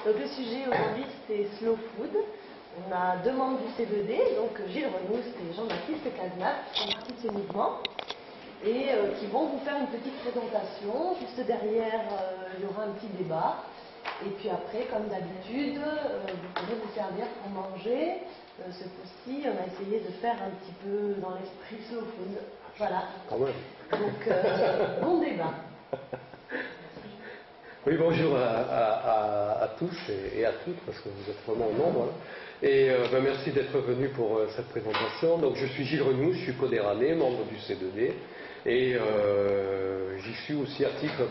Donc le sujet aujourd'hui c'est Slow Food. On a deux membres du C2D, donc Gilles Renous et Jean-Baptiste Cazenave, qui font partie de ce mouvement et qui vont vous faire une petite présentation. Juste derrière, il y aura un petit débat. Et puis après, comme d'habitude, vous pourrez vous servir pour manger. Ce coup-ci, on a essayé de faire un petit peu dans l'esprit Slow Food. Voilà. Quand même. Donc, bon débat. Oui, bonjour à tous et à toutes, parce que vous êtes vraiment en nombre. Et merci d'être venu pour cette présentation. Donc, je suis Gilles Renous, je suis codéranais, membre du C2D. Et j'y suis aussi à titre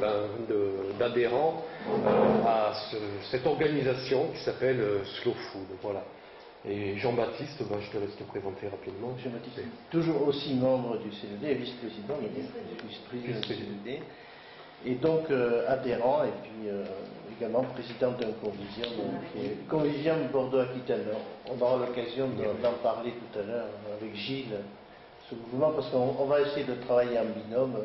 d'adhérent à cette organisation qui s'appelle Slow Food. Voilà. Et Jean-Baptiste, je te laisse te présenter rapidement. Jean-Baptiste est toujours aussi membre du C2D, vice-président, vice-président du C2D. Et donc adhérent et puis également président d'un convivium, qui est Convivium Bordeaux-Aquitaine. On aura l'occasion d'en parler tout à l'heure avec Gilles, ce mouvement, parce qu'on va essayer de travailler en binôme.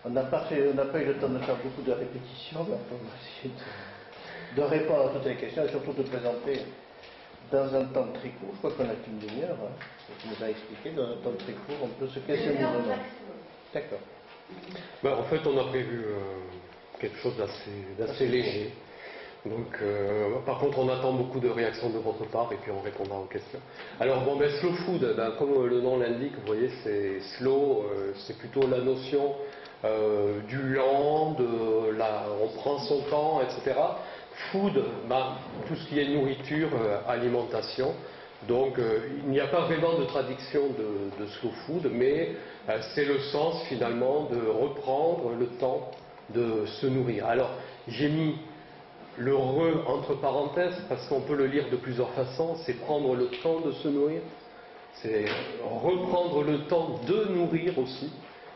On n'a pas eu le temps de faire beaucoup de répétitions, mais on va essayer de répondre à toutes les questions et surtout de présenter dans un temps très court. Je crois qu'on a qu'une demi-heure, tu nous as expliqué, dans un temps très court, on peut se casser le mouvement. D'accord. En fait, on a prévu quelque chose d'assez léger. Donc, par contre, on attend beaucoup de réactions de votre part et puis on répondra aux questions. Alors, Slow Food, comme le nom l'indique, vous voyez, c'est slow, c'est plutôt la notion du lent, on prend son temps, etc. Food, tout ce qui est nourriture, alimentation. Donc, il n'y a pas vraiment de traduction de slow food, mais c'est le sens finalement de reprendre le temps de se nourrir. Alors, j'ai mis le entre parenthèses parce qu'on peut le lire de plusieurs façons. C'est prendre le temps de se nourrir, c'est reprendre le temps de nourrir aussi.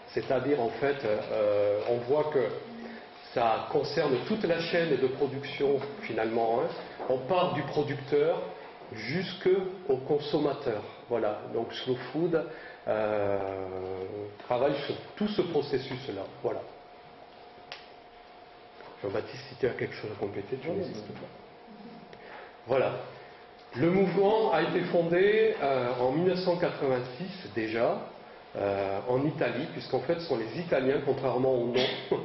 C'est-à-dire, en fait, on voit que ça concerne toute la chaîne de production finalement. On part du producteur jusqu'au consommateur. Voilà, donc Slow Food travaille sur tout ce processus-là. Voilà. Jean-Baptiste, si tu as quelque chose à compléter, tu n'hésites pas. Voilà. Le mouvement a été fondé en 1986 déjà, en Italie, puisqu'en fait ce sont les Italiens, contrairement au nom,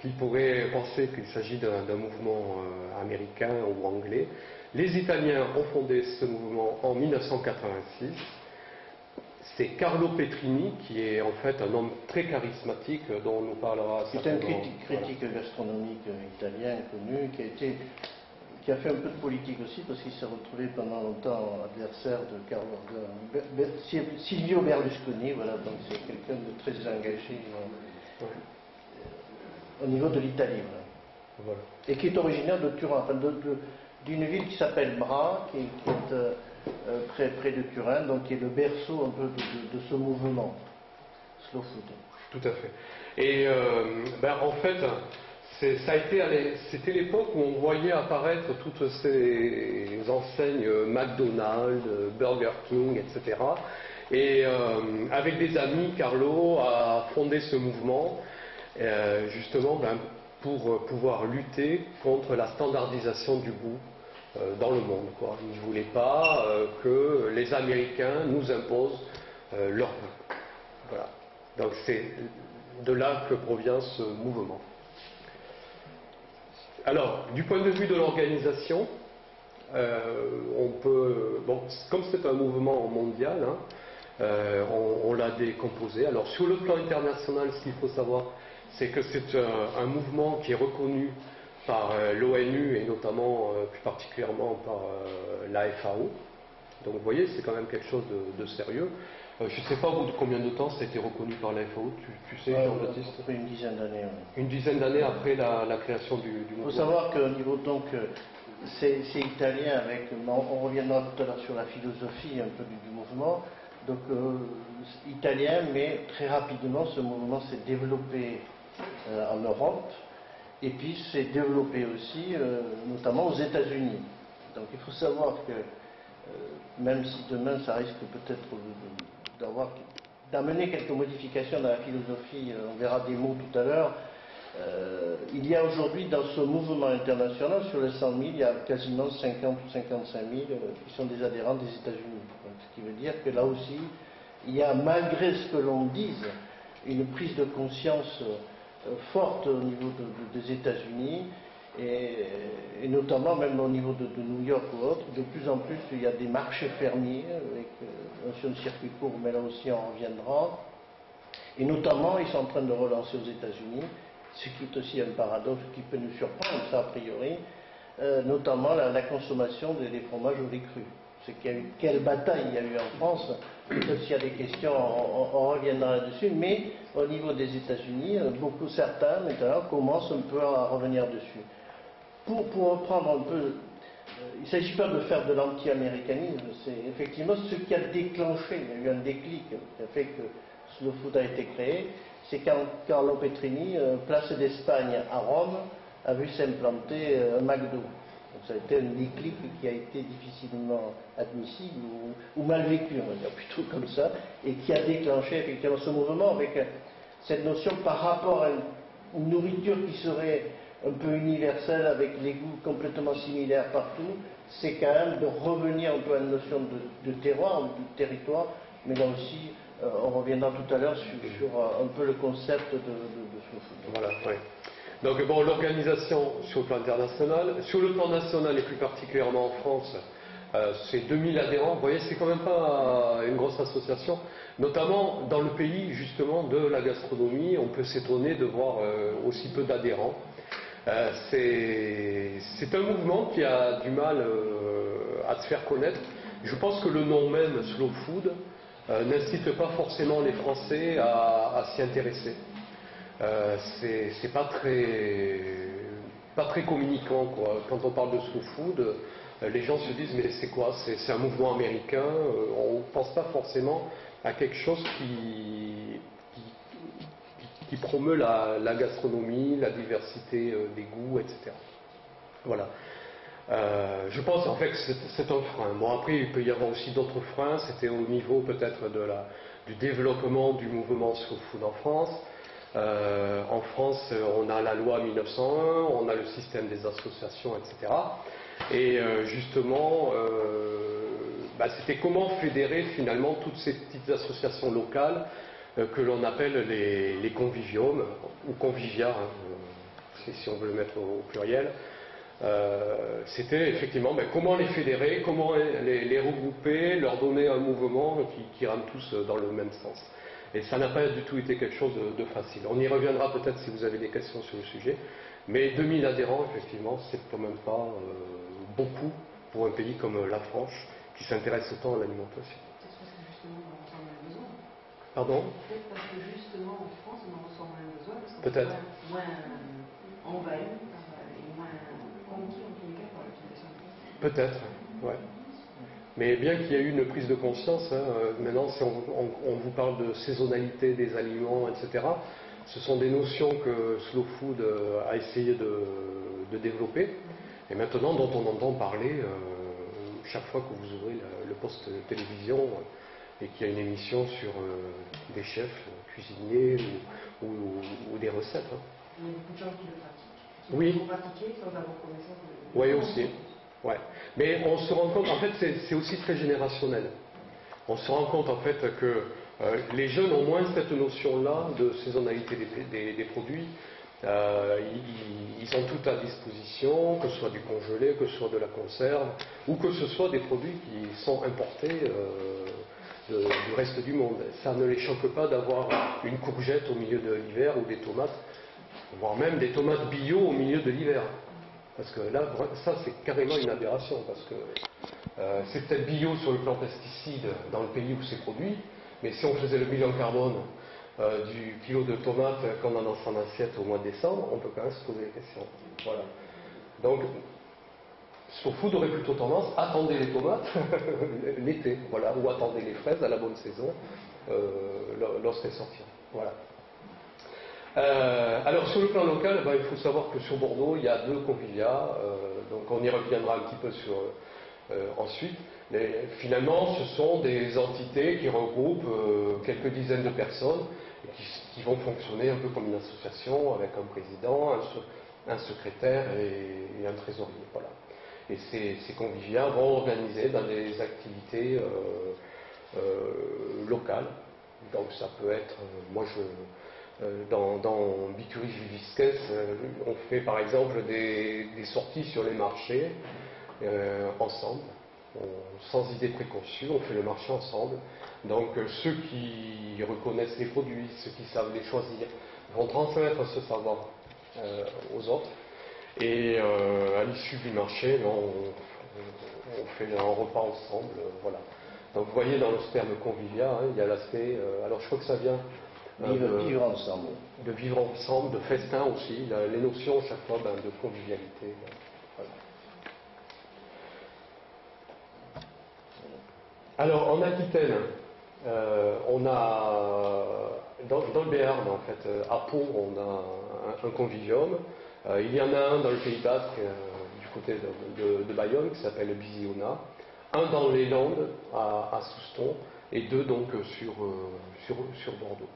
qui pourraient penser qu'il s'agit d'un mouvement américain ou anglais. Les Italiens ont fondé ce mouvement en 1986. C'est Carlo Petrini, qui est en fait un homme très charismatique, dont on nous parlera. C'est un critique gastronomique italien connu, qui a fait un peu de politique aussi, parce qu'il s'est retrouvé pendant longtemps adversaire de Silvio Berlusconi. Voilà, donc c'est quelqu'un de très engagé au niveau de l'Italie. Voilà. Et qui est originaire de Turin, enfin d'une ville qui s'appelle Bra, qui est près de Turin, donc qui est le berceau un peu de ce mouvement, Slow Food. Tout à fait. Et en fait, c'était l'époque où on voyait apparaître toutes ces enseignes McDonald's, Burger King, etc. Et avec des amis, Carlo a fondé ce mouvement, justement pour pouvoir lutter contre la standardisation du goût dans le monde. Il ne voulait pas que les Américains nous imposent leur goût. Voilà. Donc c'est de là que provient ce mouvement. Alors, du point de vue de l'organisation, on peut, comme c'est un mouvement mondial, on l'a décomposé. Alors, sur le plan international, ce qu'il faut savoir, c'est que c'est un mouvement qui est reconnu par l'ONU et notamment plus particulièrement par la FAO. Donc vous voyez, c'est quand même quelque chose de sérieux. Je ne sais pas au bout de combien de temps ça a été reconnu par la FAO, tu sais, Jean-Baptiste? Une dizaine d'années. Oui. Une dizaine d'années après la création du mouvement. Il faut savoir qu'au niveau, donc, c'est italien, on reviendra tout à l'heure sur la philosophie un peu du mouvement. Donc, italien, mais très rapidement, ce mouvement s'est développé en Europe. Et puis s'est développé aussi, notamment aux États-Unis. Donc il faut savoir que, même si demain ça risque peut-être d'amener quelques modifications dans la philosophie, on verra des mots tout à l'heure, Il y a aujourd'hui dans ce mouvement international, sur les 100 000, il y a quasiment 50 ou 55 000 qui sont des adhérents des États-Unis. Ce qui veut dire que là aussi, il y a, malgré ce que l'on dise, une prise de conscience forte au niveau des États-Unis, et notamment même au niveau de New York ou autre. De plus en plus, il y a des marchés fermiers, avec notion de circuit court, mais là aussi on reviendra. Et notamment, ils sont en train de relancer aux États-Unis, ce qui est aussi un paradoxe qui peut nous surprendre, ça a priori, notamment la consommation des fromages au lait cru. C'est qu'il y a eu, quelle bataille il y a eu en France, peut-être s'il y a des questions, on reviendra là-dessus, mais au niveau des États-Unis, certains maintenant commencent un peu à revenir dessus. Pour reprendre un peu, il ne s'agit pas de faire de l'anti-américanisme, c'est effectivement ce qui a déclenché, il y a eu un déclic qui a fait que Slow Food a été créé, c'est quand Carlo Petrini, place d'Espagne à Rome, a vu s'implanter un McDo. Donc ça a été un déclic qui a été difficilement admissible ou mal vécu, on va dire plutôt comme ça, et qui a déclenché effectivement ce mouvement avec cette notion par rapport à une nourriture qui serait un peu universelle avec des goûts complètement similaires partout, c'est quand même de revenir un peu à une notion de terroir, de territoire, mais là aussi on reviendra tout à l'heure sur un peu le concept de Slow Food. Voilà, oui. Donc bon, l'organisation sur le plan international, sur le plan national et plus particulièrement en France, c'est 2000 adhérents. Vous voyez, c'est quand même pas une grosse association. Notamment dans le pays justement de la gastronomie, on peut s'étonner de voir aussi peu d'adhérents. C'est un mouvement qui a du mal à se faire connaître. Je pense que le nom même Slow Food n'incite pas forcément les Français à s'y intéresser. C'est pas très communicant, quoi. Quand on parle de slow food, les gens se disent mais c'est quoi? C'est un mouvement américain. On ne pense pas forcément à quelque chose qui promeut la gastronomie, la diversité des goûts, etc. Voilà. Je pense en fait que c'est un frein. Bon, après il peut y avoir aussi d'autres freins. C'était au niveau peut-être du développement du mouvement slow food en France. En France, on a la loi 1901, on a le système des associations, etc. Et justement, c'était comment fédérer finalement toutes ces petites associations locales que l'on appelle les conviviums, ou convivia, hein, si on veut le mettre au pluriel. C'était effectivement comment les fédérer, comment les regrouper, leur donner un mouvement qui rame tous dans le même sens. Et ça n'a pas du tout été quelque chose de facile. On y reviendra peut-être si vous avez des questions sur le sujet. Mais 2000 adhérents, effectivement, c'est quand même pas beaucoup pour un pays comme la France, qui s'intéresse autant à l'alimentation. Peut-être parce que justement, on en ressent moins besoin. Pardon? Peut-être parce que justement, en France, on en ressent moins besoin, parce qu'on peut-être. est moins envahi et moins conquis, en tous les cas, par l'utilisation de ça. Peut-être, ouais. Mais bien qu'il y ait eu une prise de conscience, hein, maintenant si on vous parle de saisonnalité des aliments, etc., ce sont des notions que Slow Food a essayé de développer, et maintenant dont on entend parler chaque fois que vous ouvrez le poste télévision et qu'il y a une émission sur des chefs cuisiniers ou des recettes. Hein. Il y a beaucoup de gens qui le pratiquent. Oui. Qui vont pratiquer sans avoir connaissance de... Oui, aussi. Ouais. Mais on se rend compte, en fait, c'est aussi très générationnel. On se rend compte, en fait, que les jeunes ont moins cette notion-là de saisonnalité des produits. Ils ont tout à disposition, que ce soit du congelé, que ce soit de la conserve, ou que ce soit des produits qui sont importés du reste du monde. Ça ne les choque pas d'avoir une courgette au milieu de l'hiver ou des tomates, voire même des tomates bio au milieu de l'hiver. Parce que là, ça c'est carrément une aberration, parce que c'est peut-être bio sur le plan pesticide dans le pays où c'est produit, mais si on faisait le bilan carbone du kilo de tomates qu'on a dans son assiette au mois de décembre, on peut quand même se poser des questions. Voilà. Donc, Slow Food aurait plutôt tendance à attendre les tomates l'été, voilà, ou attendez les fraises à la bonne saison lorsqu'elles sortiront. Voilà. Alors sur le plan local, il faut savoir que sur Bordeaux, il y a 2 convivia, donc on y reviendra un petit peu sur ensuite. Mais finalement, ce sont des entités qui regroupent quelques dizaines de personnes qui vont fonctionner un peu comme une association avec un président, un secrétaire et un trésorier. Voilà. Et ces conviviats vont organiser dans des activités locales. Donc ça peut être, dans Bicuris Vivisquès, on fait par exemple des sorties sur les marchés ensemble, sans idée préconçue, on fait le marché ensemble. Donc ceux qui reconnaissent les produits, ceux qui savent les choisir, vont transmettre ce savoir aux autres. Et à l'issue du marché, on fait un repas ensemble. Voilà. Donc vous voyez dans le terme conviviat, hein, il y a l'aspect, alors je crois que ça vient vivre ensemble. De vivre ensemble, de festin aussi, les notions chaque fois de convivialité. Voilà. Alors en Aquitaine, on a dans le Béarn en fait, à Pau, on a un convivium. Il y en a un dans le Pays Basque, du côté de Bayonne, qui s'appelle Biziona, un dans les Landes, à Souston, et deux donc sur Bordeaux.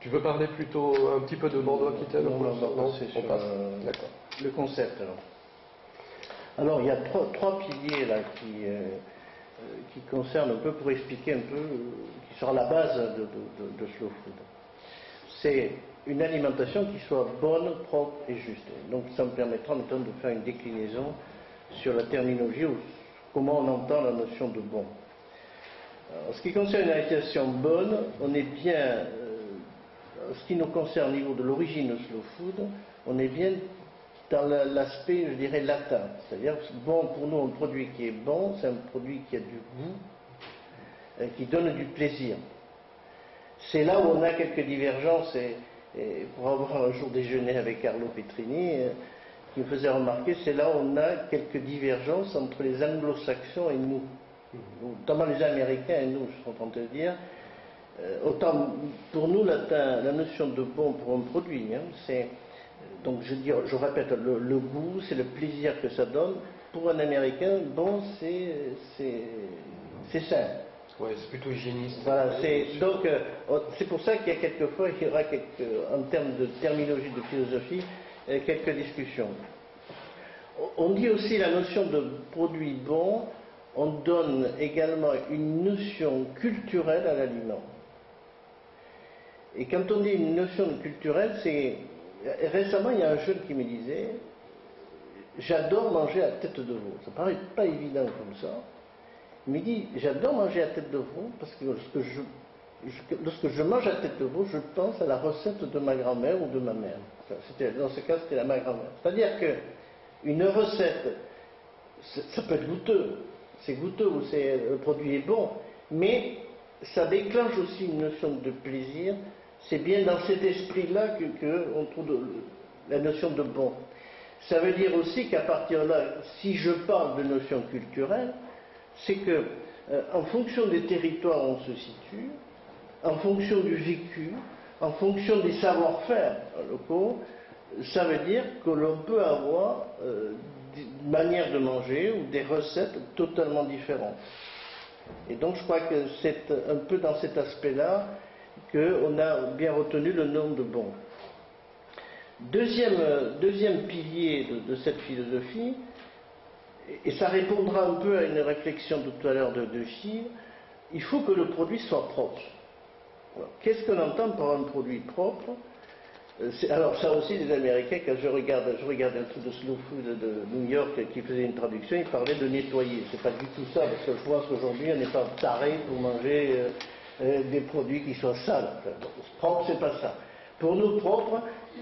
Tu veux parler plutôt un petit peu de Bordeaux-Aquitaine? Non, on passe. D'accord. Le concept, alors il y a trois piliers là qui concernent un peu, pour expliquer un peu, qui sont à la base de Slow Food. C'est une alimentation qui soit bonne, propre et juste. Donc ça me permettra maintenant de faire une déclinaison sur la terminologie, ou comment on entend la notion de bon. Alors, en ce qui concerne une alimentation bonne, on est bien, ce qui nous concerne au niveau de l'origine de Slow Food, on est bien dans l'aspect, je dirais, latin. C'est-à-dire, bon, pour nous, un produit qui est bon, c'est un produit qui a du goût, qui donne du plaisir. C'est là où on a quelques divergences, et pour avoir un jour déjeuné avec Carlo Petrini, qui me faisait remarquer, c'est là où on a quelques divergences entre les anglo-saxons et nous, notamment les Américains et nous, je suis en train de dire. Autant pour nous, la notion de bon pour un produit, hein, c'est, donc je répète, le goût, c'est le plaisir que ça donne. Pour un Américain, bon, c'est sain. Oui, c'est plutôt hygiéniste. Voilà, donc c'est pour ça qu'il y a quelquefois, il y aura en termes de terminologie, de philosophie, quelques discussions. On dit aussi la notion de produit bon, on donne également une notion culturelle à l'aliment. Et quand on dit une notion culturelle, c'est... Récemment, il y a un jeune qui me disait « J'adore manger à tête de veau ». Ça paraît pas évident comme ça. Il me dit « J'adore manger à tête de veau parce que lorsque je mange à tête de veau, je pense à la recette de ma grand-mère ou de ma mère. » Dans ce cas, c'était ma grand-mère. C'est-à-dire qu'une recette, ça peut être goûteux. C'est goûteux ou le produit est bon, mais ça déclenche aussi une notion de plaisir. C'est bien dans cet esprit-là qu'on trouve la notion de bon. Ça veut dire aussi qu'à partir de là, si je parle de notion culturelle, c'est que en fonction des territoires où on se situe, en fonction du vécu, en fonction des savoir-faire locaux, ça veut dire que l'on peut avoir des manières de manger ou des recettes totalement différentes. Et donc je crois que c'est un peu dans cet aspect-là qu'on a bien retenu le nom de bon. Deuxième pilier de cette philosophie, et ça répondra un peu à une réflexion tout à l'heure de Gilles, il faut que le produit soit propre. Qu'est-ce qu'on entend par un produit propre? Alors ça aussi, les Américains, quand je regardais un truc de Slow Food de New York qui faisait une traduction, ils parlaient de nettoyer. C'est pas du tout ça, parce que je pense qu'aujourd'hui, on n'est pas taré pour manger des produits qui soient sales. Propre, c'est pas ça. Pour nous, propre,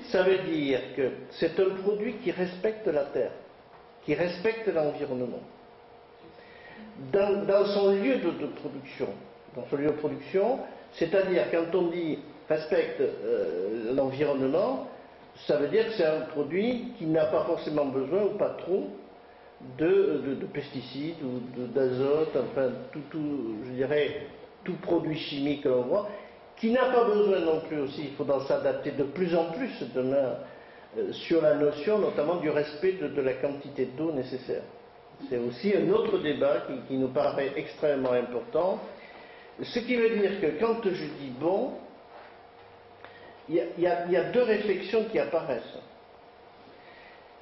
ça veut dire que c'est un produit qui respecte la terre, qui respecte l'environnement. Dans son lieu de production, c'est-à-dire quand on dit respecte l'environnement, ça veut dire que c'est un produit qui n'a pas forcément besoin, ou pas trop, de pesticides ou d'azote, enfin je dirais tout produit chimique que l'on voit, qui n'a pas besoin non plus aussi, il faudra s'adapter de plus en plus demain sur la notion notamment du respect de la quantité d'eau nécessaire. C'est aussi un autre débat qui nous paraît extrêmement important. Ce qui veut dire que quand je dis bon, il y a deux réflexions qui apparaissent.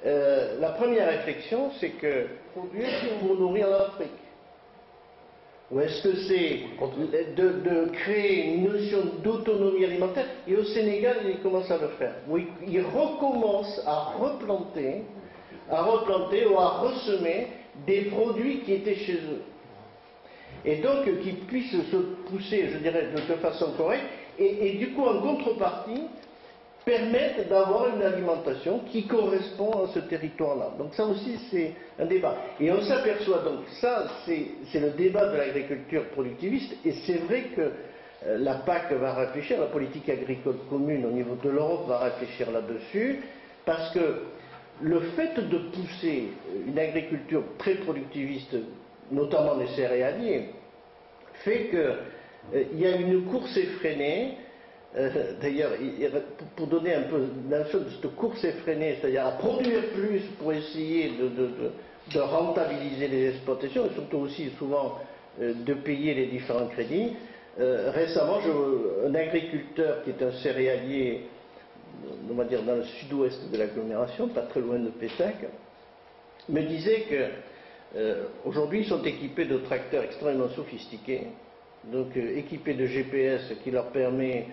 La première réflexion, c'est que produire pour nourrir l'Afrique. Ou est-ce que c'est de créer une notion d'autonomie alimentaire? Et au Sénégal, ils commencent à le faire. Oui, ils recommencent à replanter ou à ressemer des produits qui étaient chez eux. Et donc, qu'ils puissent se pousser, je dirais, de façon correcte, et du coup, en contrepartie, permettent d'avoir une alimentation qui correspond à ce territoire-là. Donc ça aussi, c'est un débat. Et on s'aperçoit donc, ça, c'est le débat de l'agriculture productiviste, et c'est vrai que la PAC va réfléchir, la politique agricole commune au niveau de l'Europe va réfléchir là-dessus, parce que le fait de pousser une agriculture très productiviste, notamment des céréaliers, fait qu'il y a une course effrénée. D'ailleurs, pour donner un peu la chose de cette course effrénée, c'est-à-dire à produire plus pour essayer de rentabiliser les exploitations, et surtout aussi souvent de payer les différents crédits. Récemment, un agriculteur qui est un céréalier, on va dire dans le sud-ouest de l'agglomération, pas très loin de Pessac, me disait qu'aujourd'hui ils sont équipés de tracteurs extrêmement sophistiqués, donc équipés de GPS qui leur permet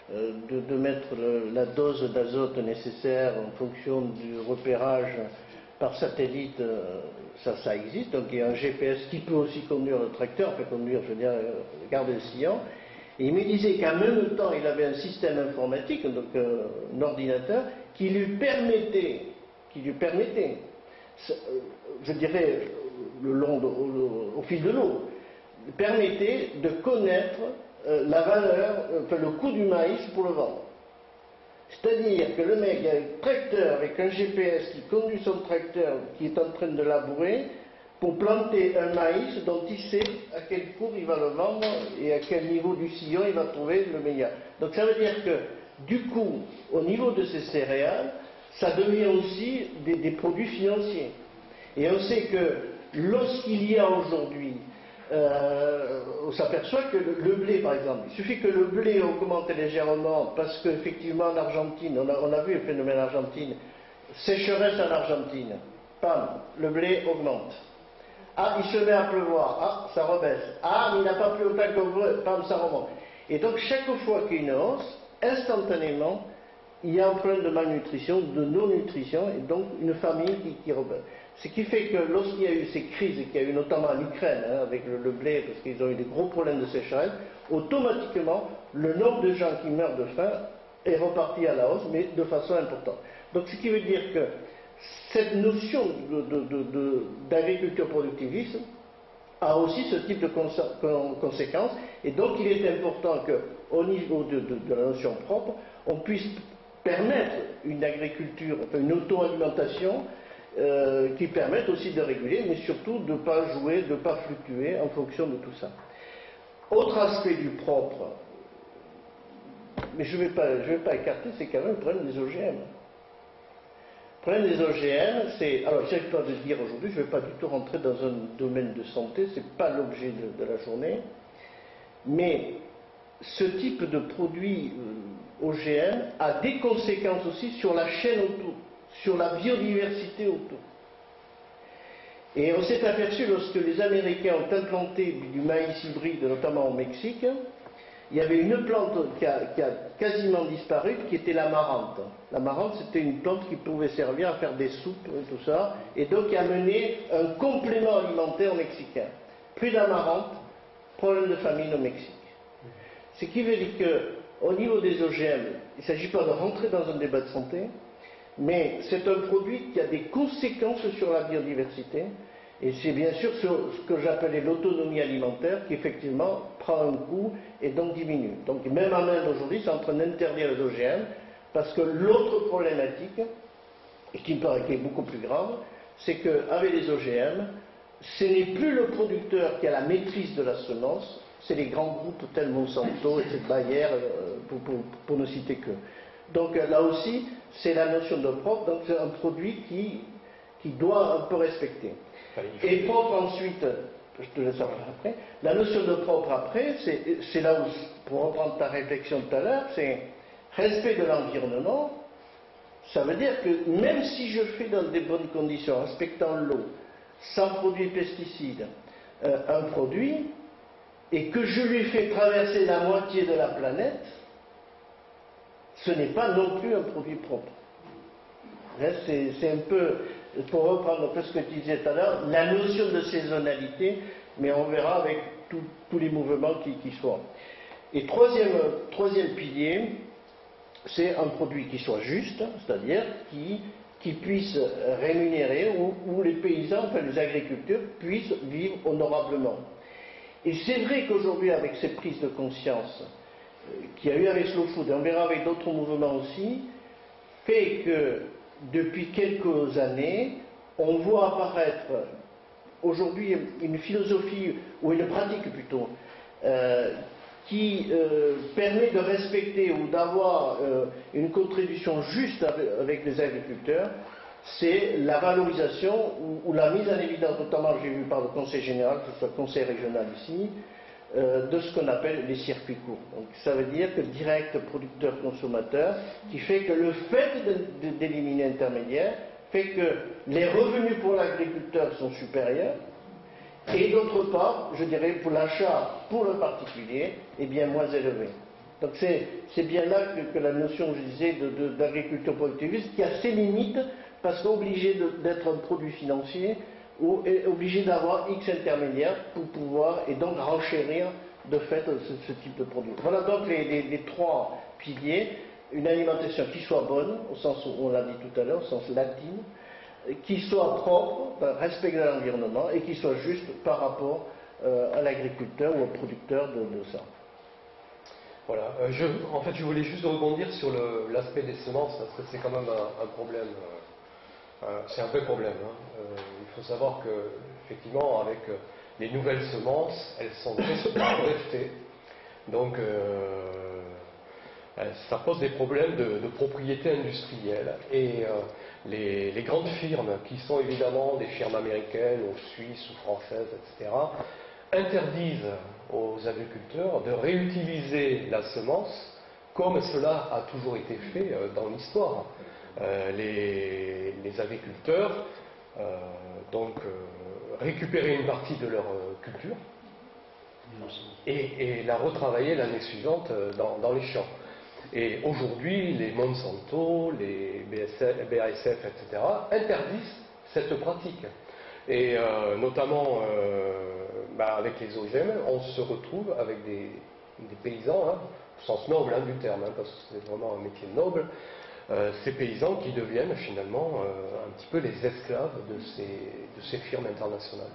de mettre la dose d'azote nécessaire en fonction du repérage par satellite, ça existe. Donc il y a un GPS qui peut aussi conduire le tracteur, peut conduire, je veux dire, garder le sillon. Et il me disait qu'en même temps, il avait un système informatique, donc un ordinateur, qui lui permettait, je dirais, au fil de l'eau, permettait de connaître la valeur, le coût du maïs pour le vendre. C'est-à-dire que le mec a un tracteur avec un GPS qui conduit son tracteur, qui est en train de labourer, pour planter un maïs dont il sait à quel cours il va le vendre et à quel niveau du sillon il va trouver le meilleur. Donc ça veut dire que, du coup, au niveau de ces céréales, ça devient aussi des produits financiers. Et on sait que lorsqu'il y a aujourd'hui, on s'aperçoit que le blé, par exemple, il suffit que le blé augmente légèrement, parce qu'effectivement en Argentine, on a vu le phénomène Argentine, sécheresse en Argentine, pam, le blé augmente. Ah, il se met à pleuvoir, ah, ça rebaisse. Ah, mais il n'a pas plu autant qu'on veut, pam, ça remonte. Et donc chaque fois qu'il y a une hausse, instantanément, il y a un problème de malnutrition, de non-nutrition, et donc une famine qui rebelle. Ce qui fait que lorsqu'il y a eu ces crises, qu'il y a eu notamment en Ukraine, avec le blé, parce qu'ils ont eu des gros problèmes de sécheresse, automatiquement, le nombre de gens qui meurent de faim est reparti à la hausse, mais de façon importante. Donc ce qui veut dire que cette notion d'agriculture productiviste a aussi ce type de conséquences, et donc il est important qu'au niveau de la notion propre, on puisse permettre une agriculture, enfin une auto-alimentation qui permette aussi de réguler, mais surtout de ne pas jouer, de ne pas fluctuer en fonction de tout ça. Autre aspect du propre, mais je ne vais pas écarter, c'est quand même le problème des OGM. Le problème des OGM, c'est... Alors, je n'arrive pas de dire aujourd'hui, je ne vais pas du tout rentrer dans un domaine de santé, ce n'est pas l'objet de la journée, mais ce type de produit OGM a des conséquences aussi sur la chaîne autour, sur la biodiversité autour. Et on s'est aperçu, lorsque les Américains ont implanté du maïs hybride, notamment au Mexique, il y avait une plante qui a quasiment disparu, qui était l'amarante. L'amarante, c'était une plante qui pouvait servir à faire des soupes et tout ça, et donc qui a mené un complément alimentaire mexicain. Plus d'amarante, problème de famine au Mexique. Ce qui veut dire qu'au niveau des OGM, il ne s'agit pas de rentrer dans un débat de santé, mais c'est un produit qui a des conséquences sur la biodiversité, et c'est bien sûr ce que j'appelais l'autonomie alimentaire qui effectivement prend un coup et donc diminue. Donc même en Inde aujourd'hui, c'est en train d'interdire les OGM, parce que l'autre problématique, et qui me paraît qui est beaucoup plus grave, c'est qu'avec les OGM, ce n'est plus le producteur qui a la maîtrise de la semence, c'est les grands groupes tels Monsanto et cette Bayer, pour ne citer que. Donc là aussi, c'est la notion de propre, donc c'est un produit qui doit un peu respecter. Et propre ensuite, je te laisse après, la notion de propre après, c'est là où, pour reprendre ta réflexion tout à l'heure, c'est Respect de l'environnement, ça veut dire que même si je fais dans des bonnes conditions, respectant l'eau, sans produits pesticides, un produit, et que je lui fais traverser la moitié de la planète, ce n'est pas non plus un produit propre. C'est un peu, pour reprendre un peu ce que tu disais tout à l'heure, la notion de saisonnalité, mais on verra avec tous les mouvements qui sont. Et troisième pilier, c'est un produit qui soit juste, c'est-à-dire qui puisse rémunérer, où les paysans, enfin les agriculteurs, puissent vivre honorablement. Et c'est vrai qu'aujourd'hui, avec cette prise de conscience qu'il y a eu avec Slow Food, et on verra avec d'autres mouvements aussi, fait que depuis quelques années, on voit apparaître aujourd'hui une philosophie, ou une pratique plutôt, qui permet de respecter ou d'avoir une contribution juste avec les agriculteurs, c'est la valorisation ou la mise en évidence, notamment j'ai vu par le Conseil général, que ce soit le Conseil régional ici, de ce qu'on appelle les circuits courts. Donc ça veut dire que direct producteur-consommateur, qui fait que le fait d'éliminer intermédiaires fait que les revenus pour l'agriculteur sont supérieurs, et d'autre part, je dirais, pour l'achat pour le particulier, est bien moins élevé. Donc c'est bien là que la notion, je disais, d'agriculture productiviste, qui a ses limites, parce qu'obligé d'être un produit financier, ou est obligé d'avoir X intermédiaires pour pouvoir, et donc renchérir de fait ce type de produit. Voilà donc les trois piliers: une alimentation qui soit bonne, au sens où on l'a dit tout à l'heure, au sens latin, qui soit propre, respect de l'environnement, et qui soit juste par rapport à l'agriculteur ou au producteur de ça. Voilà. En fait, je voulais juste rebondir sur l'aspect des semences, parce que c'est quand même un problème. C'est un vrai problème. Il faut savoir que, effectivement, avec les nouvelles semences, elles sont très souvent brevetées. Donc, ça pose des problèmes de propriété industrielle. Et les grandes firmes, qui sont évidemment des firmes américaines ou suisses ou françaises, etc., interdisent aux agriculteurs de réutiliser la semence comme cela a toujours été fait dans l'histoire. Les agriculteurs récupéraient une partie de leur culture et la retravailler l'année suivante dans les champs. Et aujourd'hui, les Monsanto, les BASF, etc., interdisent cette pratique. Et notamment avec les OGM, on se retrouve avec des paysans, au sens noble du terme, parce que c'est vraiment un métier noble, ces paysans qui deviennent finalement un petit peu les esclaves de ces firmes internationales.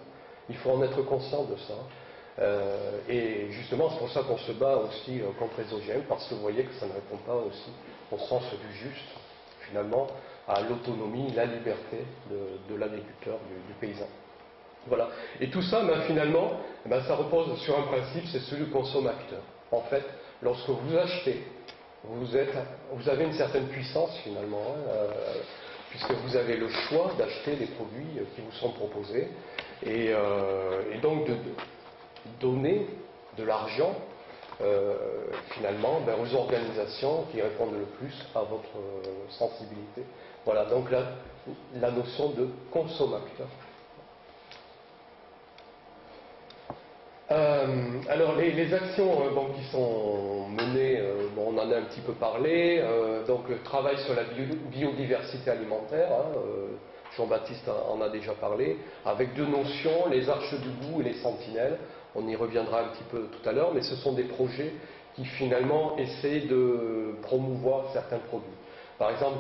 Il faut en être conscient de ça. Et justement, c'est pour ça qu'on se bat aussi contre les OGM, parce que vous voyez que ça ne répond pas aussi au sens du juste, finalement, à l'autonomie, la liberté de l'agriculteur, du paysan. Voilà. Et tout ça, finalement, ça repose sur un principe, c'est celui du consommateur. En fait, lorsque vous achetez, vous avez une certaine puissance finalement, puisque vous avez le choix d'acheter les produits qui vous sont proposés, et donc de donner de l'argent finalement aux organisations qui répondent le plus à votre sensibilité. Voilà, donc la notion de consommateur. Alors les actions qui sont menées, on en a un petit peu parlé, donc le travail sur la biodiversité alimentaire, Jean-Baptiste en a déjà parlé, avec deux notions, les arches du goût et les sentinelles. On y reviendra un petit peu tout à l'heure, mais ce sont des projets qui finalement essaient de promouvoir certains produits. Par exemple,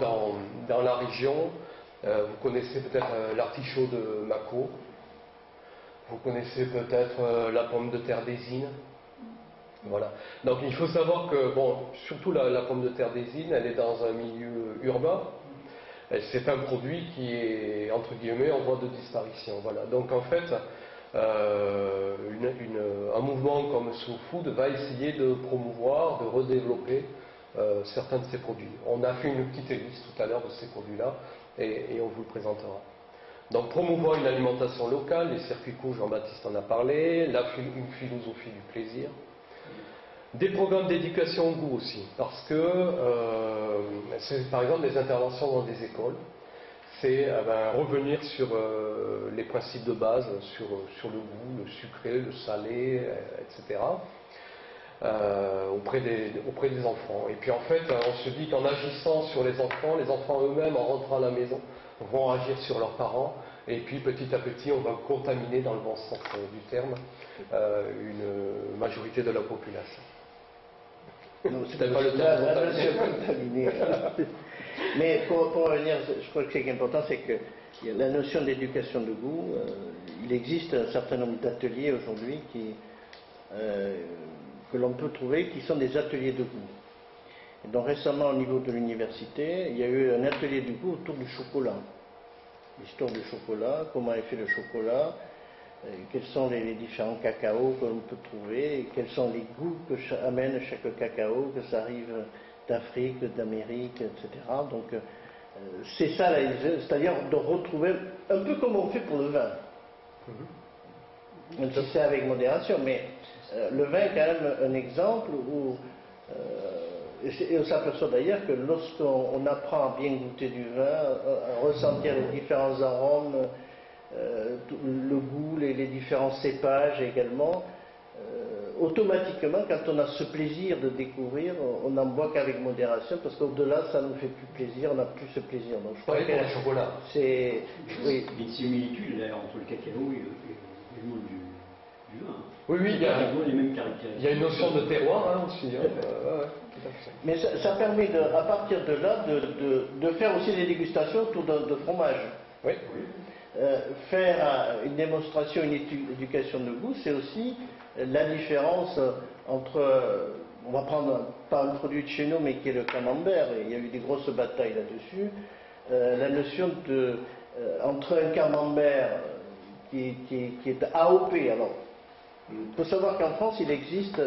dans la région, vous connaissez peut-être l'artichaut de Mâcon. Vous connaissez peut-être la pomme de terre d'Ésine. Voilà. Donc il faut savoir que, surtout la pomme de terre d'Ésine, elle est dans un milieu urbain. C'est un produit qui est, entre guillemets, en voie de disparition. Voilà. Donc en fait, un mouvement comme Slow Food va essayer de promouvoir, de redévelopper certains de ces produits. On a fait une petite liste tout à l'heure de ces produits-là et on vous le présentera. Donc promouvoir une alimentation locale, les circuits courts, Jean-Baptiste en a parlé, une philosophie du plaisir. Des programmes d'éducation au goût aussi, parce que c'est par exemple des interventions dans des écoles, c'est revenir sur les principes de base, sur le goût, le sucré, le salé, etc. Auprès des enfants. Et puis en fait, on se dit qu'en agissant sur les enfants eux-mêmes, en rentrant à la maison, vont agir sur leurs parents, et puis petit à petit, on va contaminer, dans le bon sens du terme, une majorité de la population. Non, c'est pas le terme. Mais pour revenir, je crois que ce qui est important, c'est que la notion d'éducation de goût, il existe un certain nombre d'ateliers aujourd'hui que l'on peut trouver, qui sont des ateliers de goût. Et donc récemment, au niveau de l'université, il y a eu un atelier du goût autour du chocolat. L'histoire du chocolat, comment est fait le chocolat, quels sont les différents cacaos que l'on peut trouver, et quels sont les goûts que amène chaque cacao, que ça arrive d'Afrique, d'Amérique, etc. Donc c'est ça, c'est-à-dire de retrouver, un peu comme on fait pour le vin. Même si c'est avec modération, mais le vin est quand même un exemple où, et on s'aperçoit d'ailleurs que lorsqu'on apprend à bien goûter du vin, à ressentir les différents arômes, le goût, les différents cépages également, automatiquement, quand on a ce plaisir de découvrir, on n'en boit qu'avec modération, parce qu'au-delà, ça ne nous fait plus plaisir, on n'a plus ce plaisir. Donc, je crois que le chocolat. C'est oui. Il y a une similitude d'ailleurs entre le cacao et le monde du vin. Oui, il y a les mêmes caractéristiques. Il y a une notion de terroir aussi. Mais ça permet, à partir de là, de faire aussi des dégustations autour de fromage. Oui. Faire une démonstration, une éducation de goût, c'est aussi la différence entre, on va prendre pas un produit de chez nous, mais qui est le camembert, et il y a eu des grosses batailles là-dessus, la notion entre un camembert qui est AOP. Alors, il faut savoir qu'en France, il existe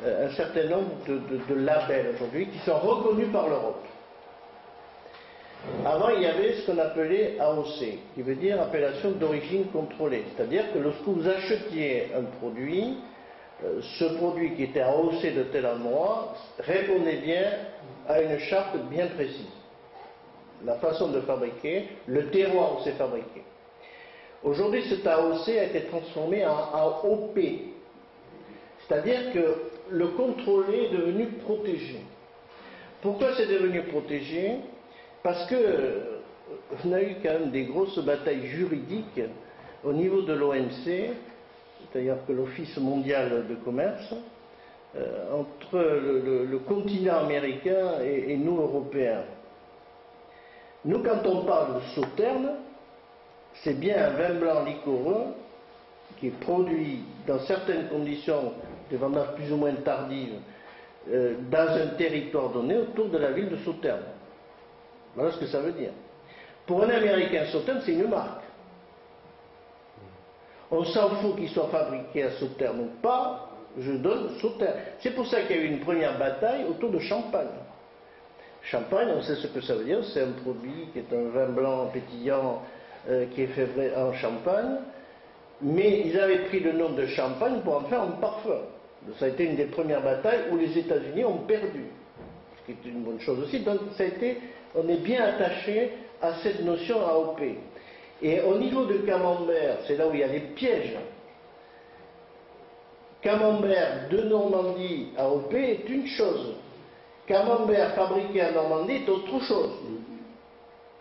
un certain nombre de labels aujourd'hui qui sont reconnus par l'Europe. Avant, il y avait ce qu'on appelait AOC, qui veut dire appellation d'origine contrôlée. C'est-à-dire que lorsque vous achetiez un produit, ce produit qui était AOC de tel endroit répondait bien à une charte bien précise. La façon de fabriquer, le terroir où c'est fabriqué. Aujourd'hui, cet AOC a été transformé en AOP. C'est-à-dire que le contrôlé est devenu protégé. Pourquoi c'est devenu protégé ? Parce qu'on a eu quand même des grosses batailles juridiques au niveau de l'OMC, c'est-à-dire que l'Office mondial de commerce, entre le continent américain et nous, Européens. Nous, quand on parle de sauterne, c'est bien un vin blanc liquoreux qui est produit dans certaines conditions de vendange plus ou moins tardive dans un territoire donné autour de la ville de Sauternes. Voilà ce que ça veut dire. Pour un Américain, Sauternes, c'est une marque. On s'en fout qu'il soit fabriqué à Sauternes ou pas, je donne Sauternes. C'est pour ça qu'il y a eu une première bataille autour de Champagne. Champagne, on sait ce que ça veut dire, c'est un produit qui est un vin blanc pétillant qui est fait en Champagne, mais ils avaient pris le nom de Champagne pour en faire un parfum. Ça a été une des premières batailles où les États-Unis ont perdu, ce qui est une bonne chose aussi. Donc ça a été, on est bien attaché à cette notion AOP. Et au niveau de camembert, c'est là où il y a les pièges. Camembert de Normandie AOP est une chose. Camembert fabriqué en Normandie est autre chose.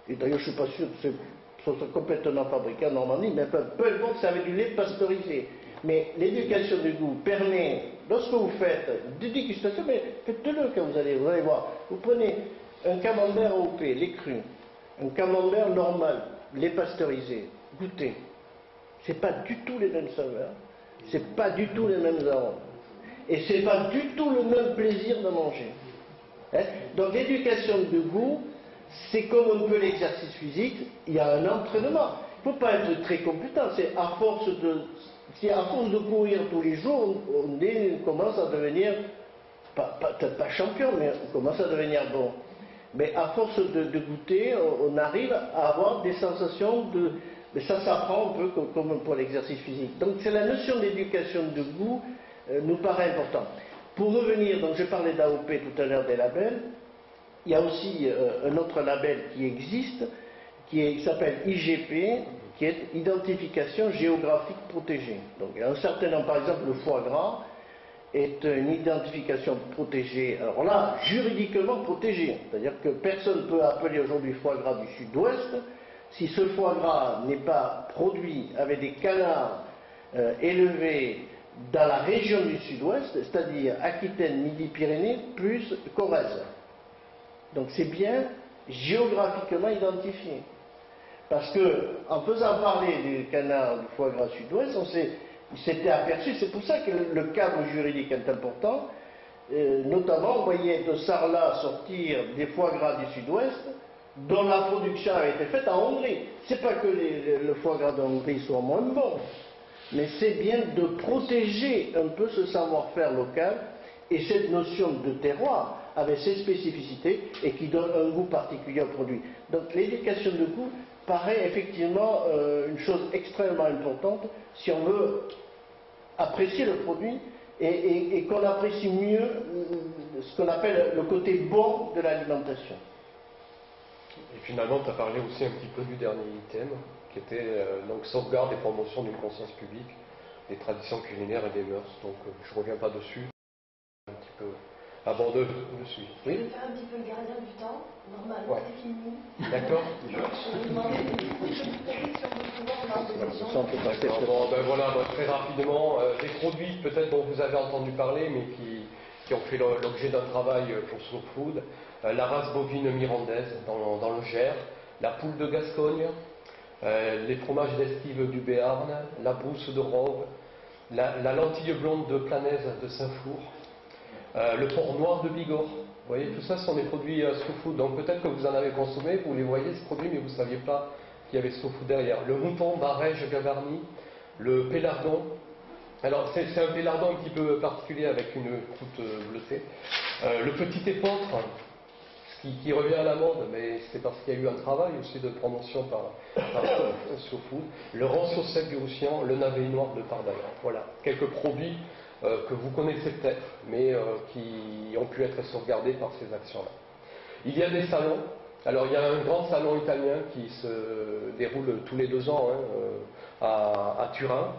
Et d'ailleurs, je ne suis pas sûr que ce soit complètement fabriqué en Normandie, mais peu importe, ça avait du lait pasteurisé. Mais l'éducation du goût permet, lorsque vous faites des dégustations, mais faites-le quand vous allez voir. Vous prenez un camembert AOP, lait cru, un camembert normal, lait pasteurisé, goûtez. Ce n'est pas du tout les mêmes saveurs, ce n'est pas du tout les mêmes arômes. Et ce n'est pas du tout le même plaisir de manger. Hein? Donc l'éducation du goût, c'est comme on peut l'exercice physique, il y a un entraînement. Il ne faut pas être très compétent, c'est à force de courir tous les jours, on commence à devenir, peut-être pas champion, mais on commence à devenir bon. Mais à force de goûter, on arrive à avoir des sensations de... Mais ça s'apprend un peu comme pour l'exercice physique. Donc c'est la notion d'éducation de goût nous paraît importante. Pour revenir, donc je parlais d'AOP tout à l'heure des labels, il y a aussi un autre label qui existe, qui s'appelle IGP, qui est Identification Géographique Protégée. Donc il y a un certain nombre, par exemple le foie gras est une identification protégée, alors là, juridiquement protégée, c'est-à-dire que personne ne peut appeler aujourd'hui foie gras du sud-ouest si ce foie gras n'est pas produit avec des canards élevés dans la région du sud-ouest, c'est-à-dire Aquitaine, Midi-Pyrénées, plus Corrèze. Donc c'est bien géographiquement identifié. Parce que, en faisant parler du canard du foie gras sud-ouest, il s'était aperçu, c'est pour ça que le cadre juridique est important, notamment on voyait de Sarlat sortir des foie gras du sud-ouest, dont la production avait été faite en Hongrie. C'est pas que le foie gras de Hongrie soit moins bon, mais c'est bien de protéger un peu ce savoir-faire local et cette notion de terroir avec ses spécificités et qui donne un goût particulier au produit. Donc l'éducation de goût paraît effectivement une chose extrêmement importante si on veut apprécier le produit et qu'on apprécie mieux ce qu'on appelle le côté bon de l'alimentation. Et finalement, tu as parlé aussi un petit peu du dernier item, qui était donc sauvegarde et promotion d'une conscience publique, des traditions culinaires et des mœurs. Donc je ne reviens pas dessus, un petit peu abordeux dessus. Je vais faire un petit peu le gardien du temps. Normalement, Ouais. c'est fini. D'accord. Je vais demander une petite question de pouvoir dans des gens. Ça, on peut passer D'accord. Bon, ben voilà, très rapidement, des produits peut-être dont vous avez entendu parler, mais qui ont fait l'objet d'un travail pour Slow Food. La race bovine mirandaise dans le Gers, la poule de Gascogne, les fromages d'estive du Béarn, la brousse de Roves, la lentille blonde de Planaise de Saint-Flour, le porc noir de Bigorre. Vous voyez, tout ça sont des produits Slow Food. Donc peut-être que vous en avez consommé, vous les voyez ces produits, mais vous ne saviez pas qu'il y avait Slow Food derrière. Le mouton barège gavarni, le pélardon. Alors c'est un pélardon un petit peu particulier avec une croûte bleutée. Le petit épeautre, qui revient à la mode, mais c'est parce qu'il y a eu un travail aussi de promotion par Slow Food. Le rancio sec du Roussillon, le navet noir de Pardaillan. Voilà, quelques produits que vous connaissez peut-être, mais qui ont pu être sauvegardés par ces actions-là. Il y a des salons. Alors il y a un grand salon italien qui se déroule tous les 2 ans à Turin.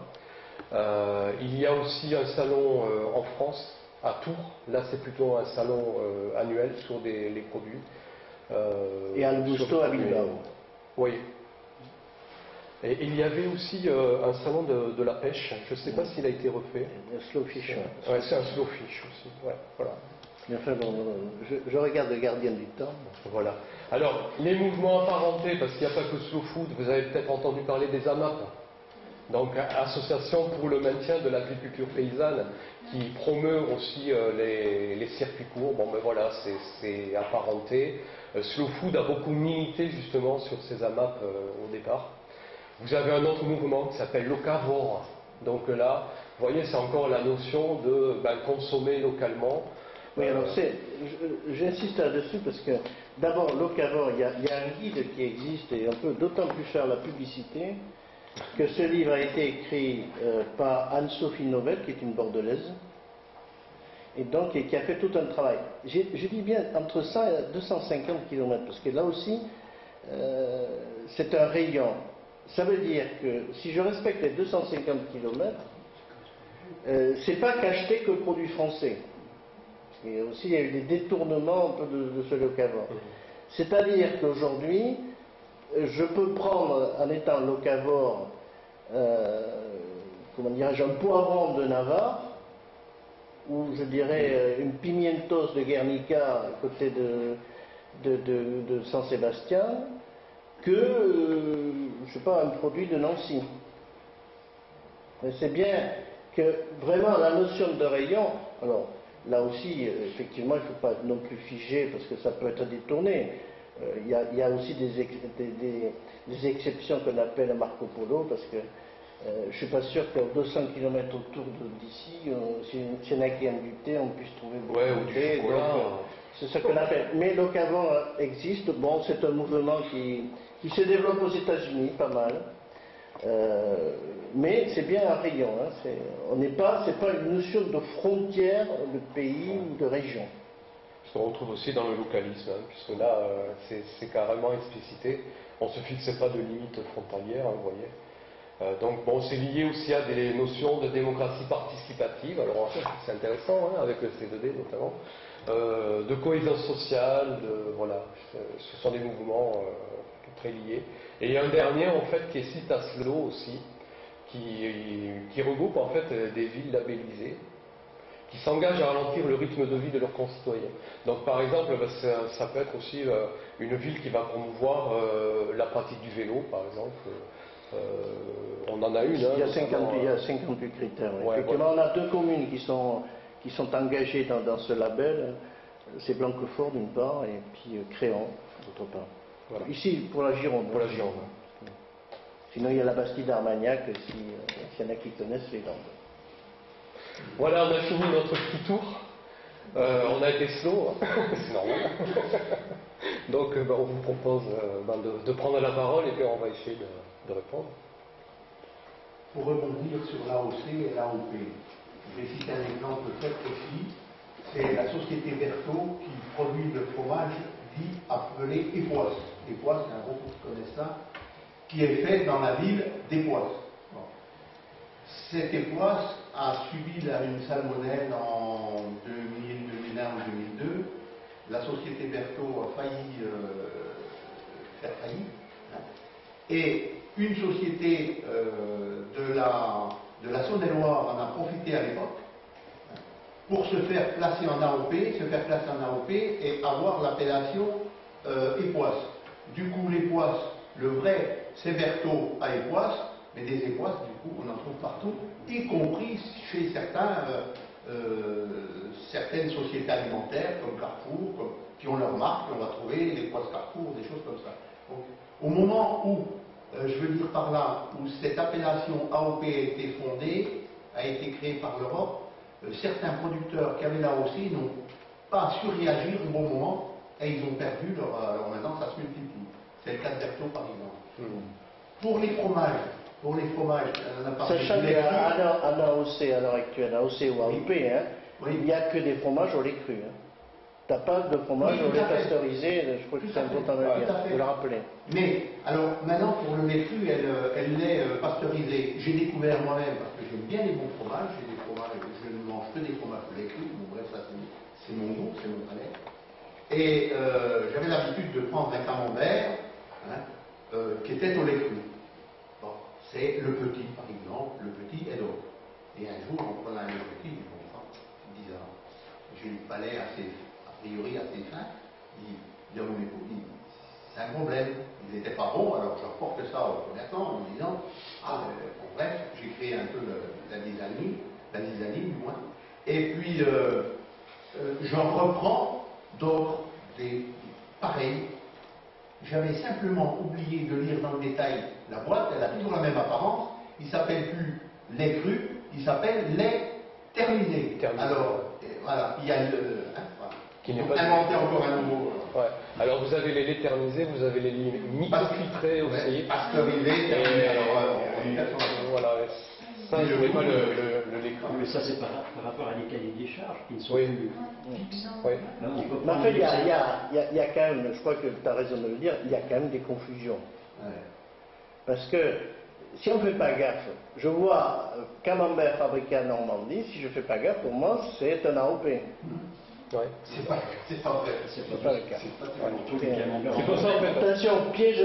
Il y a aussi un salon en France, à Tours. Là c'est plutôt un salon annuel sur les produits. Et à Augusto à Bilbao. Oui. Et il y avait aussi un salon de la pêche. Je ne sais pas s'il a été refait. Le slow fish. Ouais, c'est un slow fish aussi. Ouais, voilà. Mais enfin, bon, je regarde le gardien du temps. Voilà. Alors, les mouvements apparentés, parce qu'il n'y a pas que Slow Food, vous avez peut-être entendu parler des AMAP. Donc, Association pour le maintien de l'agriculture paysanne, qui promeut aussi les circuits courts. Bon, ben voilà, c'est apparenté. Slow Food a beaucoup milité justement sur ces AMAP au départ. Vous avez un autre mouvement qui s'appelle locavore. Donc là, vous voyez, c'est encore la notion de consommer localement. Oui, alors j'insiste là-dessus parce que d'abord, locavore, il y a un guide qui existe et on peut d'autant plus faire la publicité que ce livre a été écrit par Anne-Sophie Novelle, qui est une Bordelaise, et donc qui a fait tout un travail. Je dis bien entre 100 et 250 km, parce que là aussi, c'est un rayon. Ça veut dire que si je respecte les 250 km, c'est pas qu'acheter que produits français. Et aussi, il y a eu des détournements un peu de ce locavore. C'est-à-dire qu'aujourd'hui, je peux prendre, en étant locavore, comment dirais-je, un poivron de Navarre, ou je dirais une pimientos de Guernica à côté de Saint-Sébastien, que, je ne sais pas, un produit de Nancy. Mais c'est bien que vraiment la notion de rayon, alors là aussi, effectivement, il ne faut pas non plus figer parce que ça peut être détourné. Il y a aussi des exceptions qu'on appelle Marco Polo, parce que je ne suis pas sûr qu'à 200 km autour d'ici, s'il y en a qui aiment du thé, on puisse trouver beaucoup de thé. C'est ce qu'on appelle. Mais locavore existe. Bon, c'est un mouvement qui se développe aux États-Unis pas mal. Mais c'est bien un rayon. Hein, c'est pas une notion de frontière de pays ou de région. Ce qu'on retrouve aussi dans le localisme, hein, puisque là, c'est carrément explicité. On ne se fixait pas de limite frontalière, hein, vous voyez. Donc, bon, c'est lié aussi à des notions de démocratie participative. Alors, c'est intéressant, hein, avec le C2D notamment. De cohésion sociale, voilà. Ce sont des mouvements très liés. Et il y a un dernier, en fait, qui est Citaslo aussi, qui regroupe, en fait, des villes labellisées, qui s'engagent à ralentir le rythme de vie de leurs concitoyens. Donc par exemple, ça peut être aussi une ville qui va promouvoir la pratique du vélo, par exemple. On en a une. Il y a 58 critères. Ouais, effectivement, voilà. On a 2 communes qui sont engagées dans ce label. C'est Blanquefort d'une part et puis Créon d'autre part. Voilà. Ici, pour la Gironde. Pour la Gironde. Sinon, il y a la Bastide d'Armagnac, s'il y en a qui connaissent les Landes. Voilà, on a fini notre petit tour. On a été slow, hein. C'est normal. Donc, on vous propose de prendre la parole et puis on va essayer de répondre. Pour rebondir sur l'AOC et l'AOP, je vais citer un exemple très précis. C'est la société Berthaud qui produit le fromage dit appelé Époisse. Époisse, c'est un gros qui connaît ça, qui est fait dans la ville d'Époisse. Bon. Cette Époisse a subi une salmonelle en 2000, 2001 ou 2002. La société Berthaud a failli faire faillite. Hein. Et une société de la Saône-et-Loire en a profité à l'époque pour se faire placer en AOP, et avoir l'appellation Époisse. Du coup, l'Époisse, le vrai, c'est Berthaud à Époisse, mais des Époisses, du coup, on en trouve partout, y compris chez certaines sociétés alimentaires, comme Carrefour, qui ont leur marque, on va trouver l'Époisse Carrefour, des choses comme ça. Donc, au moment où, je veux dire par là, où cette appellation AOP a été fondée, a été créée par l'Europe, certains producteurs qui avaient là aussi n'ont pas su réagir au bon moment et ils ont perdu alors maintenant ça se multiplie. C'est le cas de Berthaud par exemple. Pour les fromages, on a parlé. Sachant qu'à l'AOC à l'heure actuelle, AOC ou AOP, hein, oui. Il n'y a que des fromages au lait cru. Hein. Tu n'as pas de fromage au lait pasteurisé, je crois que c'est important de le rappeler. Mais, alors, maintenant, pour le lait cru, elle l'est pasteurisée. J'ai découvert moi-même, parce que j'aime bien les bons fromages, je ne mange que des fromages au lait cru, bon bref, ça c'est mon goût, c'est mon palais. Et j'avais l'habitude de prendre un camembert, hein, qui était au lait cru. Bon, c'est le petit, par exemple, le petit est l'autre. Et un jour, en prenant un petit, je me dis, bizarre, j'ai le palais a priori assez fin, il dit à mon époux, c'est un problème, il n'était pas bon, alors je reporte ça au commerçant en me disant, bon, bref, j'ai créé un peu la dysanie du moins, et puis j'en reprends d'autres, pareils. J'avais simplement oublié de lire dans le détail la boîte, elle a toujours la même apparence, il ne s'appelle plus lait cru, il s'appelle lait terminé. Alors, voilà, il y a qui n'est pas inventé encore un nouveau. Ouais. Alors vous avez les laits thermisés, vous avez les microfiltrés aussi. Pasteurisés, voilà. Ça, je ne pas le lait cru. Mais ça, c'est par rapport à des cahiers des charges qui ne sont plus fixes. Oui. Mais en fait, il y a quand même, je crois que tu as raison de le dire, il y a quand même des confusions. Ouais. Parce que si on ne fait pas gaffe, je vois camembert fabriqué en Normandie, si je ne fais pas gaffe, pour moi, c'est un AOP. Ouais. C'est pas vrai. C'est pas le cas. C'est pour ça, en fait. Attention, piège,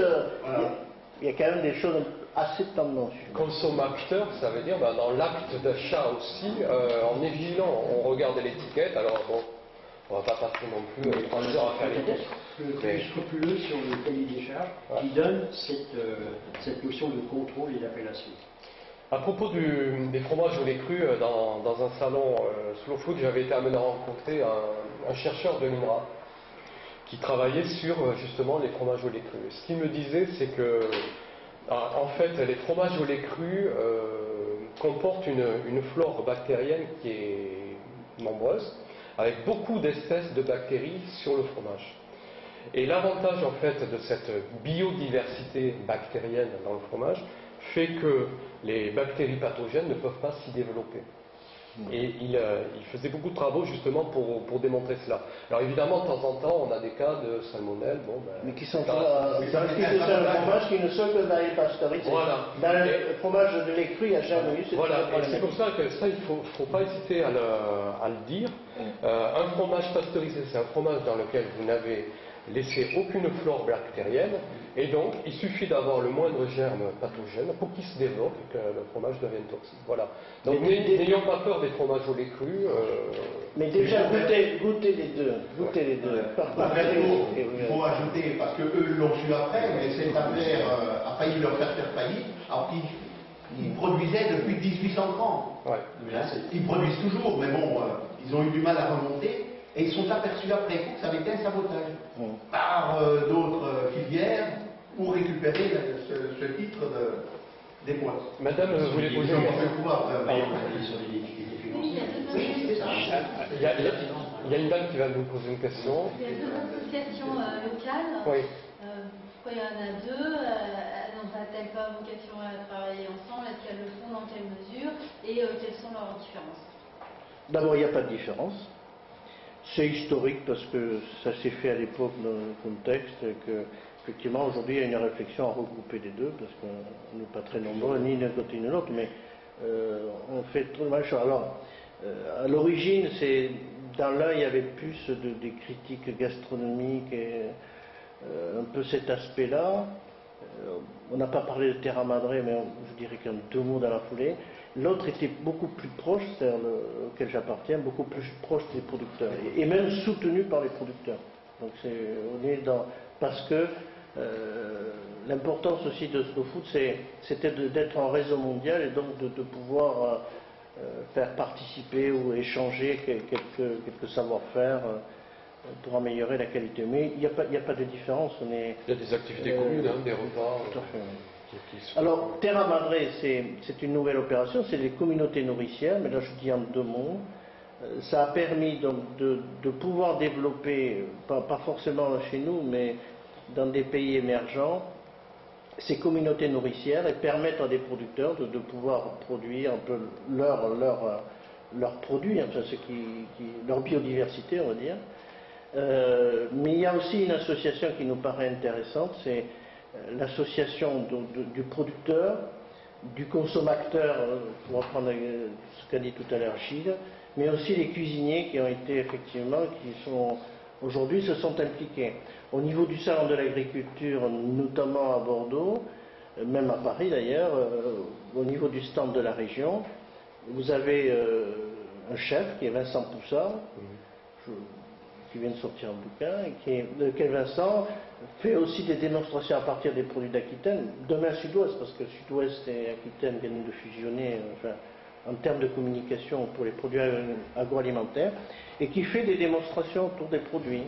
il y a quand même des choses assez tendancieuses. Consommateur, ça veut dire dans l'acte d'achat aussi, on est vigilant, on regarde l'étiquette, alors bon, on ne va pas passer non plus 3 heures à faire les courses. Le scrupuleux sur le cahier des charges qui donne cette notion de contrôle et d'appellation. À propos des fromages au lait cru, dans un salon Slow Food, j'avais été amené à rencontrer un chercheur de l'INRA qui travaillait sur justement les fromages au lait cru. Ce qu'il me disait, c'est que en fait, les fromages au lait cru comportent une flore bactérienne qui est nombreuse, avec beaucoup d'espèces de bactéries sur le fromage. Et l'avantage en fait de cette biodiversité bactérienne dans le fromage fait que les bactéries pathogènes ne peuvent pas s'y développer. Et il faisait beaucoup de travaux justement pour démontrer cela. Alors évidemment, de temps en temps, on a des cas de salmonelle. Bon, mais qui sont un fromage qui ne sont que dans les pasteurisés. Voilà. Dans le fromage de lait cru, il n'y a jamais eu cette Voilà, et c'est comme ça que ça, il ne faut pas hésiter à le dire. Un fromage pasteurisé, c'est un fromage dans lequel vous n'avez laissé aucune flore bactérienne, et donc il suffit d'avoir le moindre germe pathogène pour qu'il se développe et que le fromage devienne toxique. Voilà. Donc n'ayons pas peur des fromages au lait cru. Mais déjà, goûtez les deux. Goûtez les deux. Il faut ajouter, parce qu'eux l'ont su après, mais cette affaire a failli leur faire faillite, alors qu'ils produisaient depuis 1830. Ouais. Ils produisent toujours, mais bon, ils ont eu du mal à remonter. Et ils sont aperçus après coup que ça avait été un sabotage par d'autres filières pour récupérer ce titre des boîtes. Madame, vous voulez poser une question? Il y a une dame qui va nous poser une question. Il y a deux associations locales. Oui. Pourquoi il y en a deux? Elles n'ont-elles pas vocation à travailler ensemble? Est-ce qu'elles le font? Dans quelle mesure? Et quelles sont leurs différences? D'abord, il n'y a pas de différence. C'est historique parce que ça s'est fait à l'époque dans le contexte que, effectivement, aujourd'hui, il y a une réflexion à regrouper les deux parce qu'on n'est pas très nombreux, ni d'un côté ni de l'autre, mais on fait tout le mal. Alors, à l'origine, dans l'un, il y avait plus des critiques gastronomiques et un peu cet aspect-là. On n'a pas parlé de Terra Madre, mais je dirais qu'en deux mots dans la foulée. L'autre était beaucoup plus proche, c'est-à-dire auquel j'appartiens, beaucoup plus proche des producteurs, et même soutenu par les producteurs. Donc on est parce que l'importance aussi de Slow Food, c'était d'être un réseau mondial et donc de pouvoir faire participer ou échanger quelques savoir-faire pour améliorer la qualité. Mais il n'y a pas de différence. Il y a des activités communes, des repas. Tout à fait. Alors, Terra Madre, c'est une nouvelle opération, c'est les communautés nourricières, mais là je dis en deux mots. Ça a permis donc de pouvoir développer, pas forcément chez nous, mais dans des pays émergents, ces communautés nourricières et permettre à des producteurs de pouvoir produire un peu leurs produits, enfin leur biodiversité, on va dire. Mais il y a aussi une association qui nous paraît intéressante, c'est l'association du producteur, du consommateur, pour reprendre ce qu'a dit tout à l'heure Gilles, mais aussi les cuisiniers qui ont été effectivement, aujourd'hui se sont impliqués. Au niveau du salon de l'agriculture, notamment à Bordeaux, même à Paris d'ailleurs, au niveau du stand de la région, vous avez un chef qui est Vincent Poussard, qui vient de sortir un bouquin, lequel Vincent fait aussi des démonstrations à partir des produits d'Aquitaine, demain Sud-Ouest, parce que Sud-Ouest et Aquitaine viennent de fusionner en termes de communication pour les produits agroalimentaires, et qui fait des démonstrations autour des produits.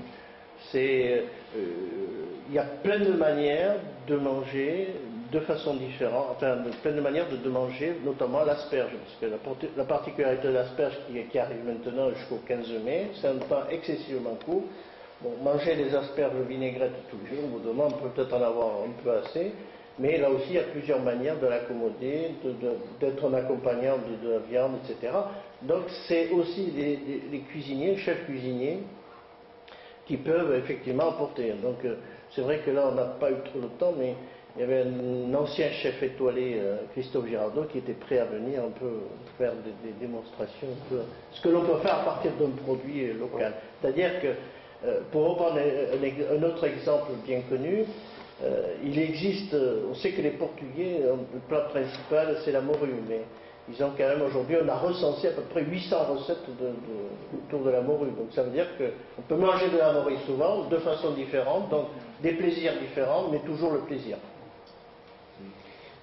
Il y a plein de manières de manger de façon différente, enfin plein de manières de manger, notamment l'asperge, parce que la particularité de l'asperge qui arrive maintenant jusqu'au 15 mai, c'est un temps excessivement court. Bon, manger des asperges vinaigrettes tous les jours, au bout d'un moment, on peut peut-être en avoir un peu assez, mais là aussi il y a plusieurs manières de l'accommoder, d'être un accompagnant de la viande, etc. Donc c'est aussi les cuisiniers, chefs cuisiniers, qui peuvent effectivement apporter. Donc c'est vrai que là on n'a pas eu trop de temps, mais il y avait un ancien chef étoilé, Christophe Girardot, qui était prêt à venir un peu faire des démonstrations, ce que l'on peut faire à partir d'un produit local. C'est-à-dire que, pour reprendre un autre exemple bien connu, il existe, on sait que les Portugais, le plat principal c'est la morue, mais ils ont quand même aujourd'hui, on a recensé à peu près 800 recettes autour de la morue. Donc ça veut dire qu'on peut manger de la morue souvent, de façon différente, donc des plaisirs différents, mais toujours le plaisir.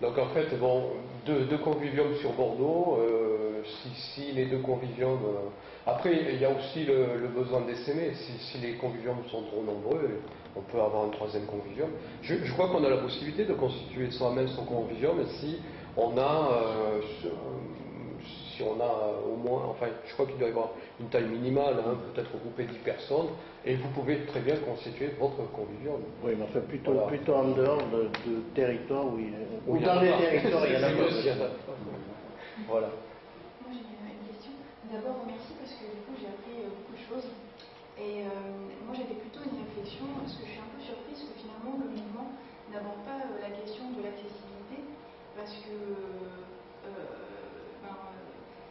Donc en fait, bon, deux conviviums sur Bordeaux, si les deux conviviums... Après, il y a aussi le besoin d'essaimer. Si les conviviums sont trop nombreux, on peut avoir un troisième convivium. Je crois qu'on a la possibilité de constituer soi-même son convivium si on a au moins hein. Enfin, je crois qu'il doit y avoir une taille minimale, hein, peut-être regrouper 10 personnes, et vous pouvez très bien constituer votre convivium. Oui, mais enfin, plutôt, Voilà. plutôt en dehors de territoires où il y a... Où Ou dans les territoires, il y en a pas. pas. Voilà. Moi j'ai une question. D'abord remercie parce que du coup j'ai appris beaucoup de choses. Et moi j'avais plutôt une réflexion, parce que je suis un peu surprise que finalement le mouvement n'aborde pas la question de l'accessibilité, parce que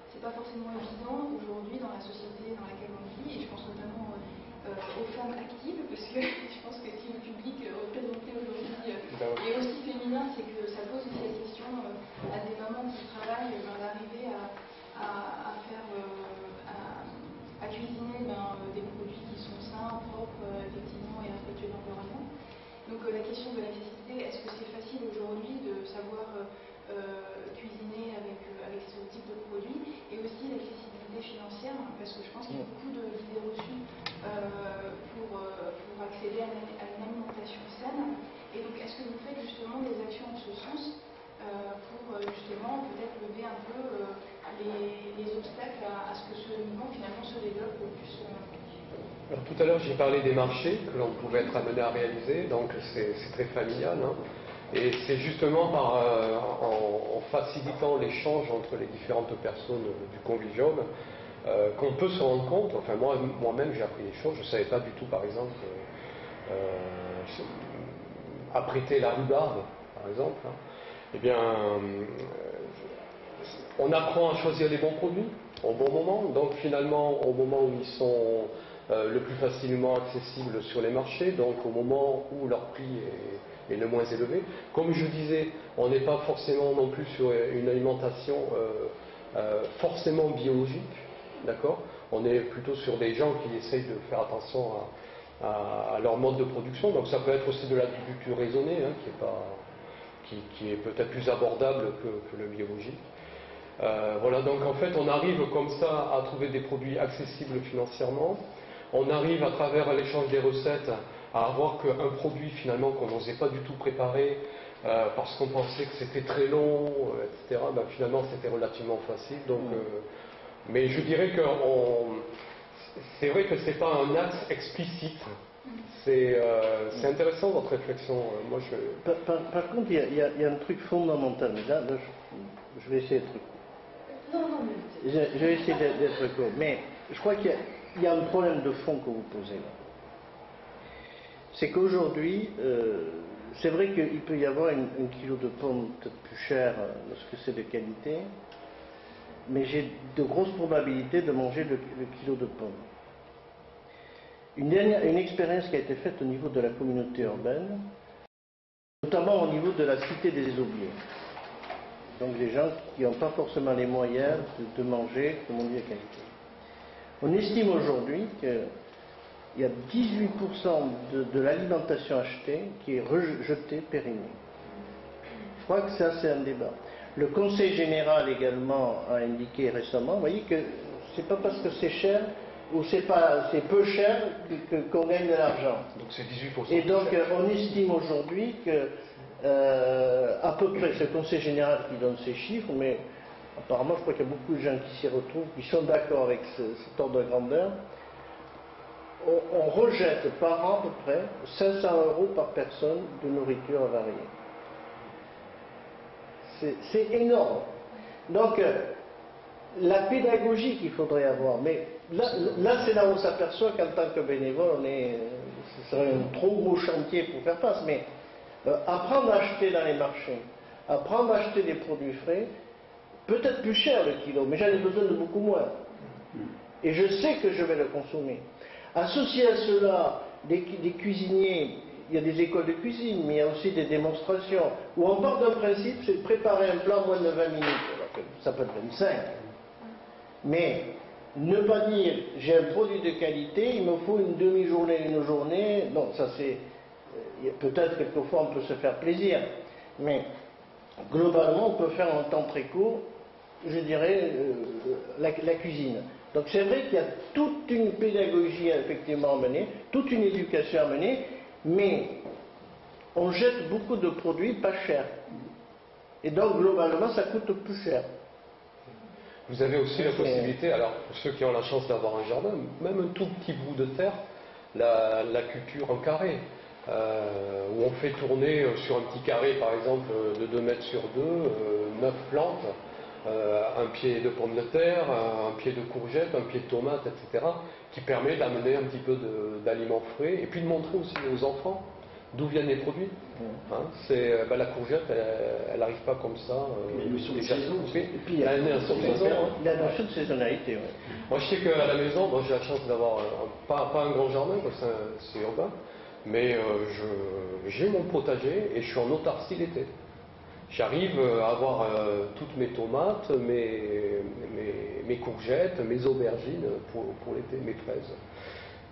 c'est pas forcément évident aujourd'hui dans la société dans laquelle on vit, et je pense notamment aux femmes actives, parce que je pense que si le public représenté aujourd'hui est aussi féminin, c'est que ça pose aussi la question à des mamans qui travaillent d'arriver à faire à cuisiner des produits qui sont sains, propres, effectivement, et respectueux de l'environnement. Donc la question de l'accessibilité, est-ce que c'est facile aujourd'hui de savoir cuisiner avec ce type de produits, et aussi l'accessibilité financière, parce que je pense qu'il y a beaucoup d'idées reçues pour accéder à une alimentation saine. Et donc est-ce que vous faites justement des actions en ce sens pour justement peut-être lever un peu les obstacles à ce que ce mouvement finalement se développe le plus Alors, tout à l'heure, j'ai parlé des marchés que l'on pouvait être amené à réaliser, donc c'est très familial. Hein. Et c'est justement en facilitant l'échange entre les différentes personnes du convivium qu'on peut se rendre compte. Enfin, moi-même, j'ai appris des choses. Je ne savais pas du tout, par exemple, apprêter la rhubarbe, par exemple. Hein. Eh bien, on apprend à choisir les bons produits au bon moment. Donc, finalement, au moment où ils sont le plus facilement accessibles sur les marchés, donc au moment où leur prix est le moins élevé. Comme je disais, on n'est pas forcément non plus sur une alimentation forcément biologique, d'accord? On est plutôt sur des gens qui essayent de faire attention à leur mode de production, donc ça peut être aussi de l'agriculture raisonnée, hein, qui est peut-être plus abordable que le biologique. Voilà, donc en fait on arrive comme ça à trouver des produits accessibles financièrement. On arrive à travers l'échange des recettes à avoir qu'un produit finalement qu'on n'osait pas du tout préparer parce qu'on pensait que c'était très long, etc. Ben, finalement c'était relativement facile. Donc, mais je dirais que c'est vrai que c'est pas un axe explicite. C'est intéressant votre réflexion. Moi, par contre, il y a un truc fondamental. Là, je vais essayer d'être court. Je vais essayer d'être court. Mais je crois qu'il y a un problème de fond que vous posez là. C'est qu'aujourd'hui, c'est vrai qu'il peut y avoir un kilo de pommes peut-être plus cher lorsque c'est de qualité, mais j'ai de grosses probabilités de manger le kilo de pommes. Une expérience qui a été faite au niveau de la communauté urbaine, notamment au niveau de la cité des oubliés. Donc des gens qui n'ont pas forcément les moyens de manger, comme on dit, à qualité. On estime aujourd'hui qu'il y a 18% de l'alimentation achetée qui est rejetée, périmée. Je crois que ça, c'est un débat. Le Conseil général également a indiqué récemment, vous voyez que c'est pas parce que c'est cher ou c'est peu cher qu'on gagne de l'argent. Donc c'est 18%. Et donc on estime aujourd'hui que à peu près, c'est le Conseil général qui donne ces chiffres, mais apparemment je crois qu'il y a beaucoup de gens qui s'y retrouvent, qui sont d'accord avec cet ordre de grandeur. On rejette par an à peu près 500 € par personne de nourriture avariée. C'est énorme. Donc, la pédagogie qu'il faudrait avoir, mais là c'est là où on s'aperçoit qu'en tant que bénévole, ce serait un trop gros chantier pour faire face, mais apprendre à acheter dans les marchés, apprendre à acheter des produits frais, peut-être plus cher le kilo, mais j'en ai besoin de beaucoup moins. Et je sais que je vais le consommer. Associé à cela, des cuisiniers, il y a des écoles de cuisine, mais il y a aussi des démonstrations, où on part d'un principe, c'est de préparer un plat en moins de 20 minutes, alors que ça peut être 25. Mais ne pas dire, j'ai un produit de qualité, il me faut une demi-journée, une journée, non, ça c'est, peut-être quelquefois on peut se faire plaisir, mais globalement on peut faire en temps très court, je dirais, la cuisine. Donc c'est vrai qu'il y a toute une pédagogie effectivement à mener, toute une éducation à mener, mais on jette beaucoup de produits pas chers. Et donc globalement ça coûte plus cher. Vous avez aussi la possibilité, alors pour ceux qui ont la chance d'avoir un jardin, même un tout petit bout de terre, la culture en carré, où on fait tourner sur un petit carré par exemple de 2 mètres sur 2, 9 plantes, un pied de pommes de terre, un pied de courgettes, un pied de tomates, etc., qui permet d'amener un petit peu d'aliments frais et puis de montrer aussi aux enfants d'où viennent les produits. La courgette, elle n'arrive pas comme ça. Mais nous sommes saison. Et puis il y a la notion de saisonnalité. Moi je sais qu'à la maison, j'ai la chance d'avoir pas un grand jardin, c'est urbain, mais j'ai mon potager et je suis en autarcie l'été. J'arrive à avoir toutes mes tomates, mes courgettes, mes aubergines pour l'été, mes fraises.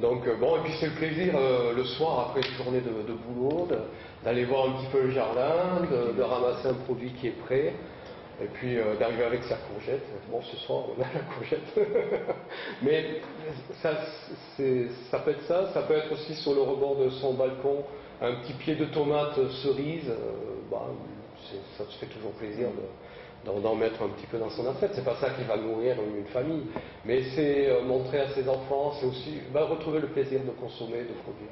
Donc et puis c'est le plaisir le soir après une journée de boulot, d'aller voir un petit peu le jardin, de ramasser un produit qui est prêt, et puis d'arriver avec sa courgette. Bon, ce soir on a la courgette. Mais ça peut être ça peut être aussi sur le rebord de son balcon, un petit pied de tomate cerise, ça te fait toujours plaisir d'en mettre un petit peu dans son assiette. C'est pas ça qui va nourrir une famille, mais c'est montrer à ses enfants, c'est aussi retrouver le plaisir de consommer, de produire.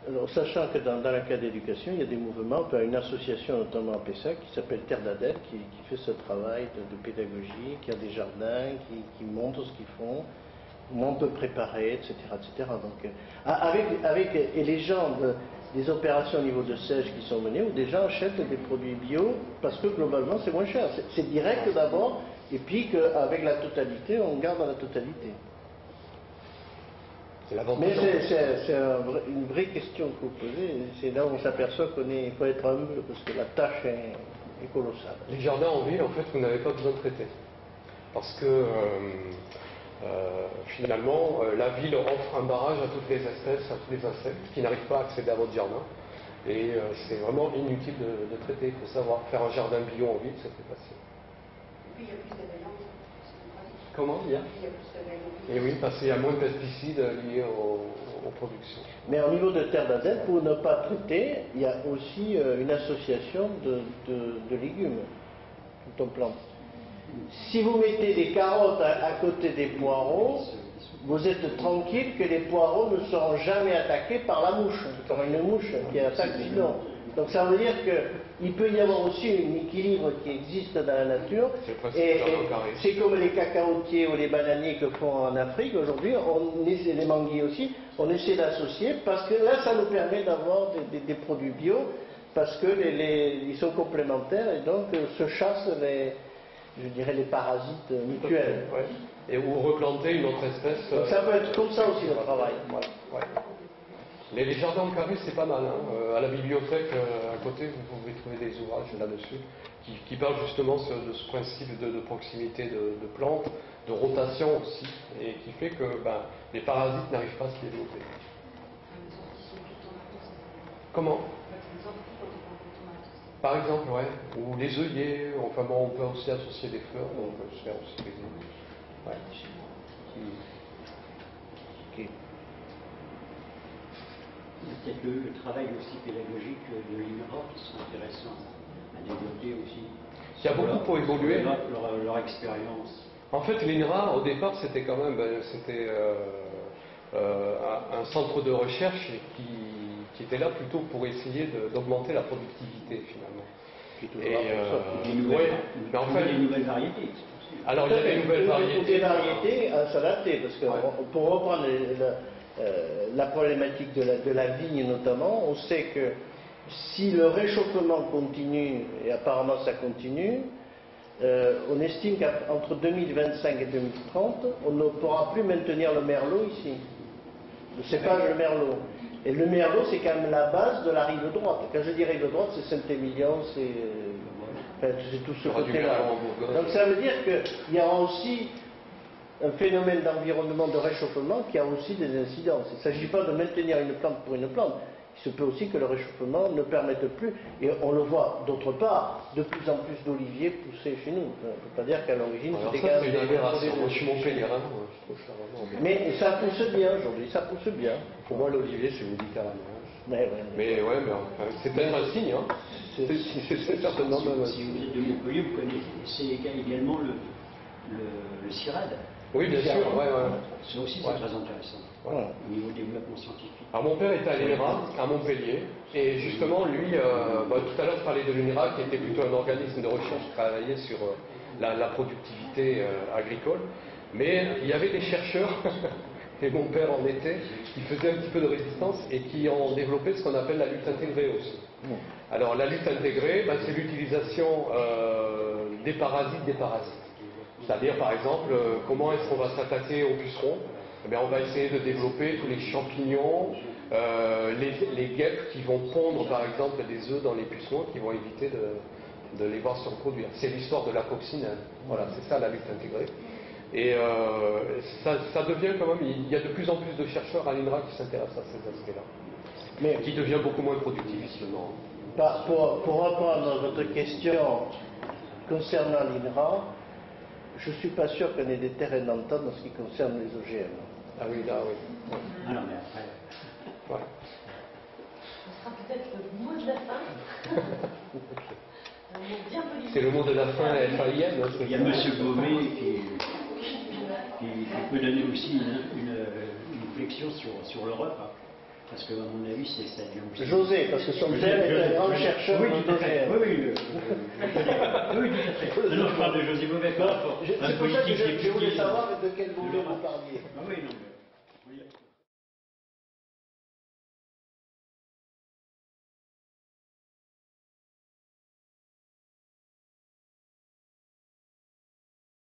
Alors, sachant que dans le cas d'éducation, il y a des mouvements, une association notamment à Pessac qui s'appelle Terre d'Adeptes, qui fait ce travail de pédagogie, qui a des jardins, qui montre ce qu'ils font, comment on peut préparer, etc. etc. Donc, et les gens des opérations au niveau de sèche qui sont menées, où des gens achètent des produits bio parce que globalement c'est moins cher. C'est direct d'abord, et puis qu'avec la totalité, on garde la totalité. Mais c'est une vraie question que vous posez, c'est là où on s'aperçoit qu'il faut être humble parce que la tâche est colossale. Les jardins en ville, en fait, vous n'avez pas besoin de traiter. Parce que finalement, la ville offre un barrage à toutes les espèces, à tous les insectes qui n'arrivent pas à accéder à votre jardin. Et c'est vraiment inutile de traiter. Il faut savoir faire un jardin bio en ville, c'est très facile. Et puis il y a plus d'abeilles. Comment il y a Et oui, parce qu'il y a moins de pesticides liés aux productions. Mais au niveau de Terre d'Adeptes, pour ne pas traiter, il y a aussi une association de légumes dont on plante. Si vous mettez des carottes à côté des poireaux, vous êtes tranquille que les poireaux ne seront jamais attaqués par la mouche, par une mouche qui attaque sinon. Donc ça veut dire qu'il peut y avoir aussi un équilibre qui existe dans la nature. Et c'est comme les cacaotiers ou les bananiers que font en Afrique aujourd'hui, les manguiers aussi, on essaie d'associer parce que là ça nous permet d'avoir des produits bio parce qu'ils sont complémentaires et donc se chassent les parasites mutuels. Ouais. Et vous replantez une autre espèce. Donc ça peut être comme ça aussi le travail. Ouais. Les jardins en carré, c'est pas mal. À la bibliothèque, à côté, vous pouvez trouver des ouvrages là-dessus qui parlent justement de ce principe de proximité de plantes, de rotation aussi, et qui fait que les parasites n'arrivent pas à se développer. Comment ? Par exemple, ouais. Ou les œillets, on peut aussi associer des fleurs, donc on peut se faire aussi plaisir. Ouais. Okay. Il y a peut-être le travail aussi pédagogique de l'INRA qui sont intéressants à développer aussi. Il y a beaucoup pour évoluer. Leur expérience. En fait, l'INRA, au départ, c'était quand même un centre de recherche qui était là plutôt pour essayer d'augmenter la productivité finalement. Les nouvelles variétés. Alors il y a des nouvelles variétés. Des variétés à s'adapter, parce que pour reprendre la problématique de la vigne notamment, on sait que si le réchauffement continue, et apparemment ça continue, on estime qu'entre 2025 et 2030, on ne pourra plus maintenir le merlot ici, le cépage de merlot. Et le merlot, c'est quand même la base de la rive droite. Quand je dis rive droite, c'est Saint-Émilion, c'est tout ce côté-là. Donc ça veut dire qu'il y aura aussi un phénomène d'environnement, de réchauffement qui a aussi des incidences. Il ne s'agit pas de maintenir une plante pour une plante. Il se peut aussi que le réchauffement ne permette plus, et on le voit d'autre part, de plus en plus d'oliviers pousser chez nous. On ne peut pas dire qu'à l'origine c'était quand même des aberration. Je suis Montpelliérain, je trouve ça vraiment bien. Mais ça pousse bien aujourd'hui, ça pousse bien. Pour moi, l'olivier, c'est médicament. Mais c'est peut-être un signe, hein. C'est certainement même un signe. Si vous êtes de Montpellier, vous connaissez également le CIRAD. Oui, bien sûr, ouais. Ça aussi, c'est très intéressant. Voilà. Au niveau développement scientifique. Alors mon père était à l'INRA, à Montpellier, et justement lui, tout à l'heure je parlais de l'INRA qui était plutôt un organisme de recherche qui travaillait sur la productivité agricole, mais il y avait des chercheurs, et mon père en était, qui faisaient un petit peu de résistance et qui ont développé ce qu'on appelle la lutte intégrée aussi. Alors la lutte intégrée, c'est l'utilisation des parasites. C'est-à-dire, par exemple, comment est-ce qu'on va s'attaquer aux pucerons? On va essayer de développer tous les champignons, les guêpes qui vont pondre, par exemple, des œufs dans les pucerons, qui vont éviter de les voir se reproduire. C'est l'histoire de la coccinelle. Voilà, c'est ça la lutte intégrée. Et ça devient quand même, il y a de plus en plus de chercheurs à l'INRA qui s'intéressent à ces aspects-là. Mais qui devient beaucoup moins productif, justement. Pour répondre à votre question concernant l'INRA, je ne suis pas sûr qu'on ait des terrains d'entente en ce qui concerne les OGM. Ah oui, là, oui. Ah non, mais après... Ouais. Ce sera peut-être le mot de la fin. Un mot bien politique. C'est le mot de la fin FAIM. Il y a M. Gaumet qui peut donner aussi une flexion sur l'Europe. Parce que, à mon avis, ça vient aussi. José, parce que son père est un grand chercheur. Oui, tout à fait. Oui, tout à fait. Non, je parle de José Gaumet. C'est pour ça que je voulais savoir de quel Gaumet vous parliez. Ah oui, non.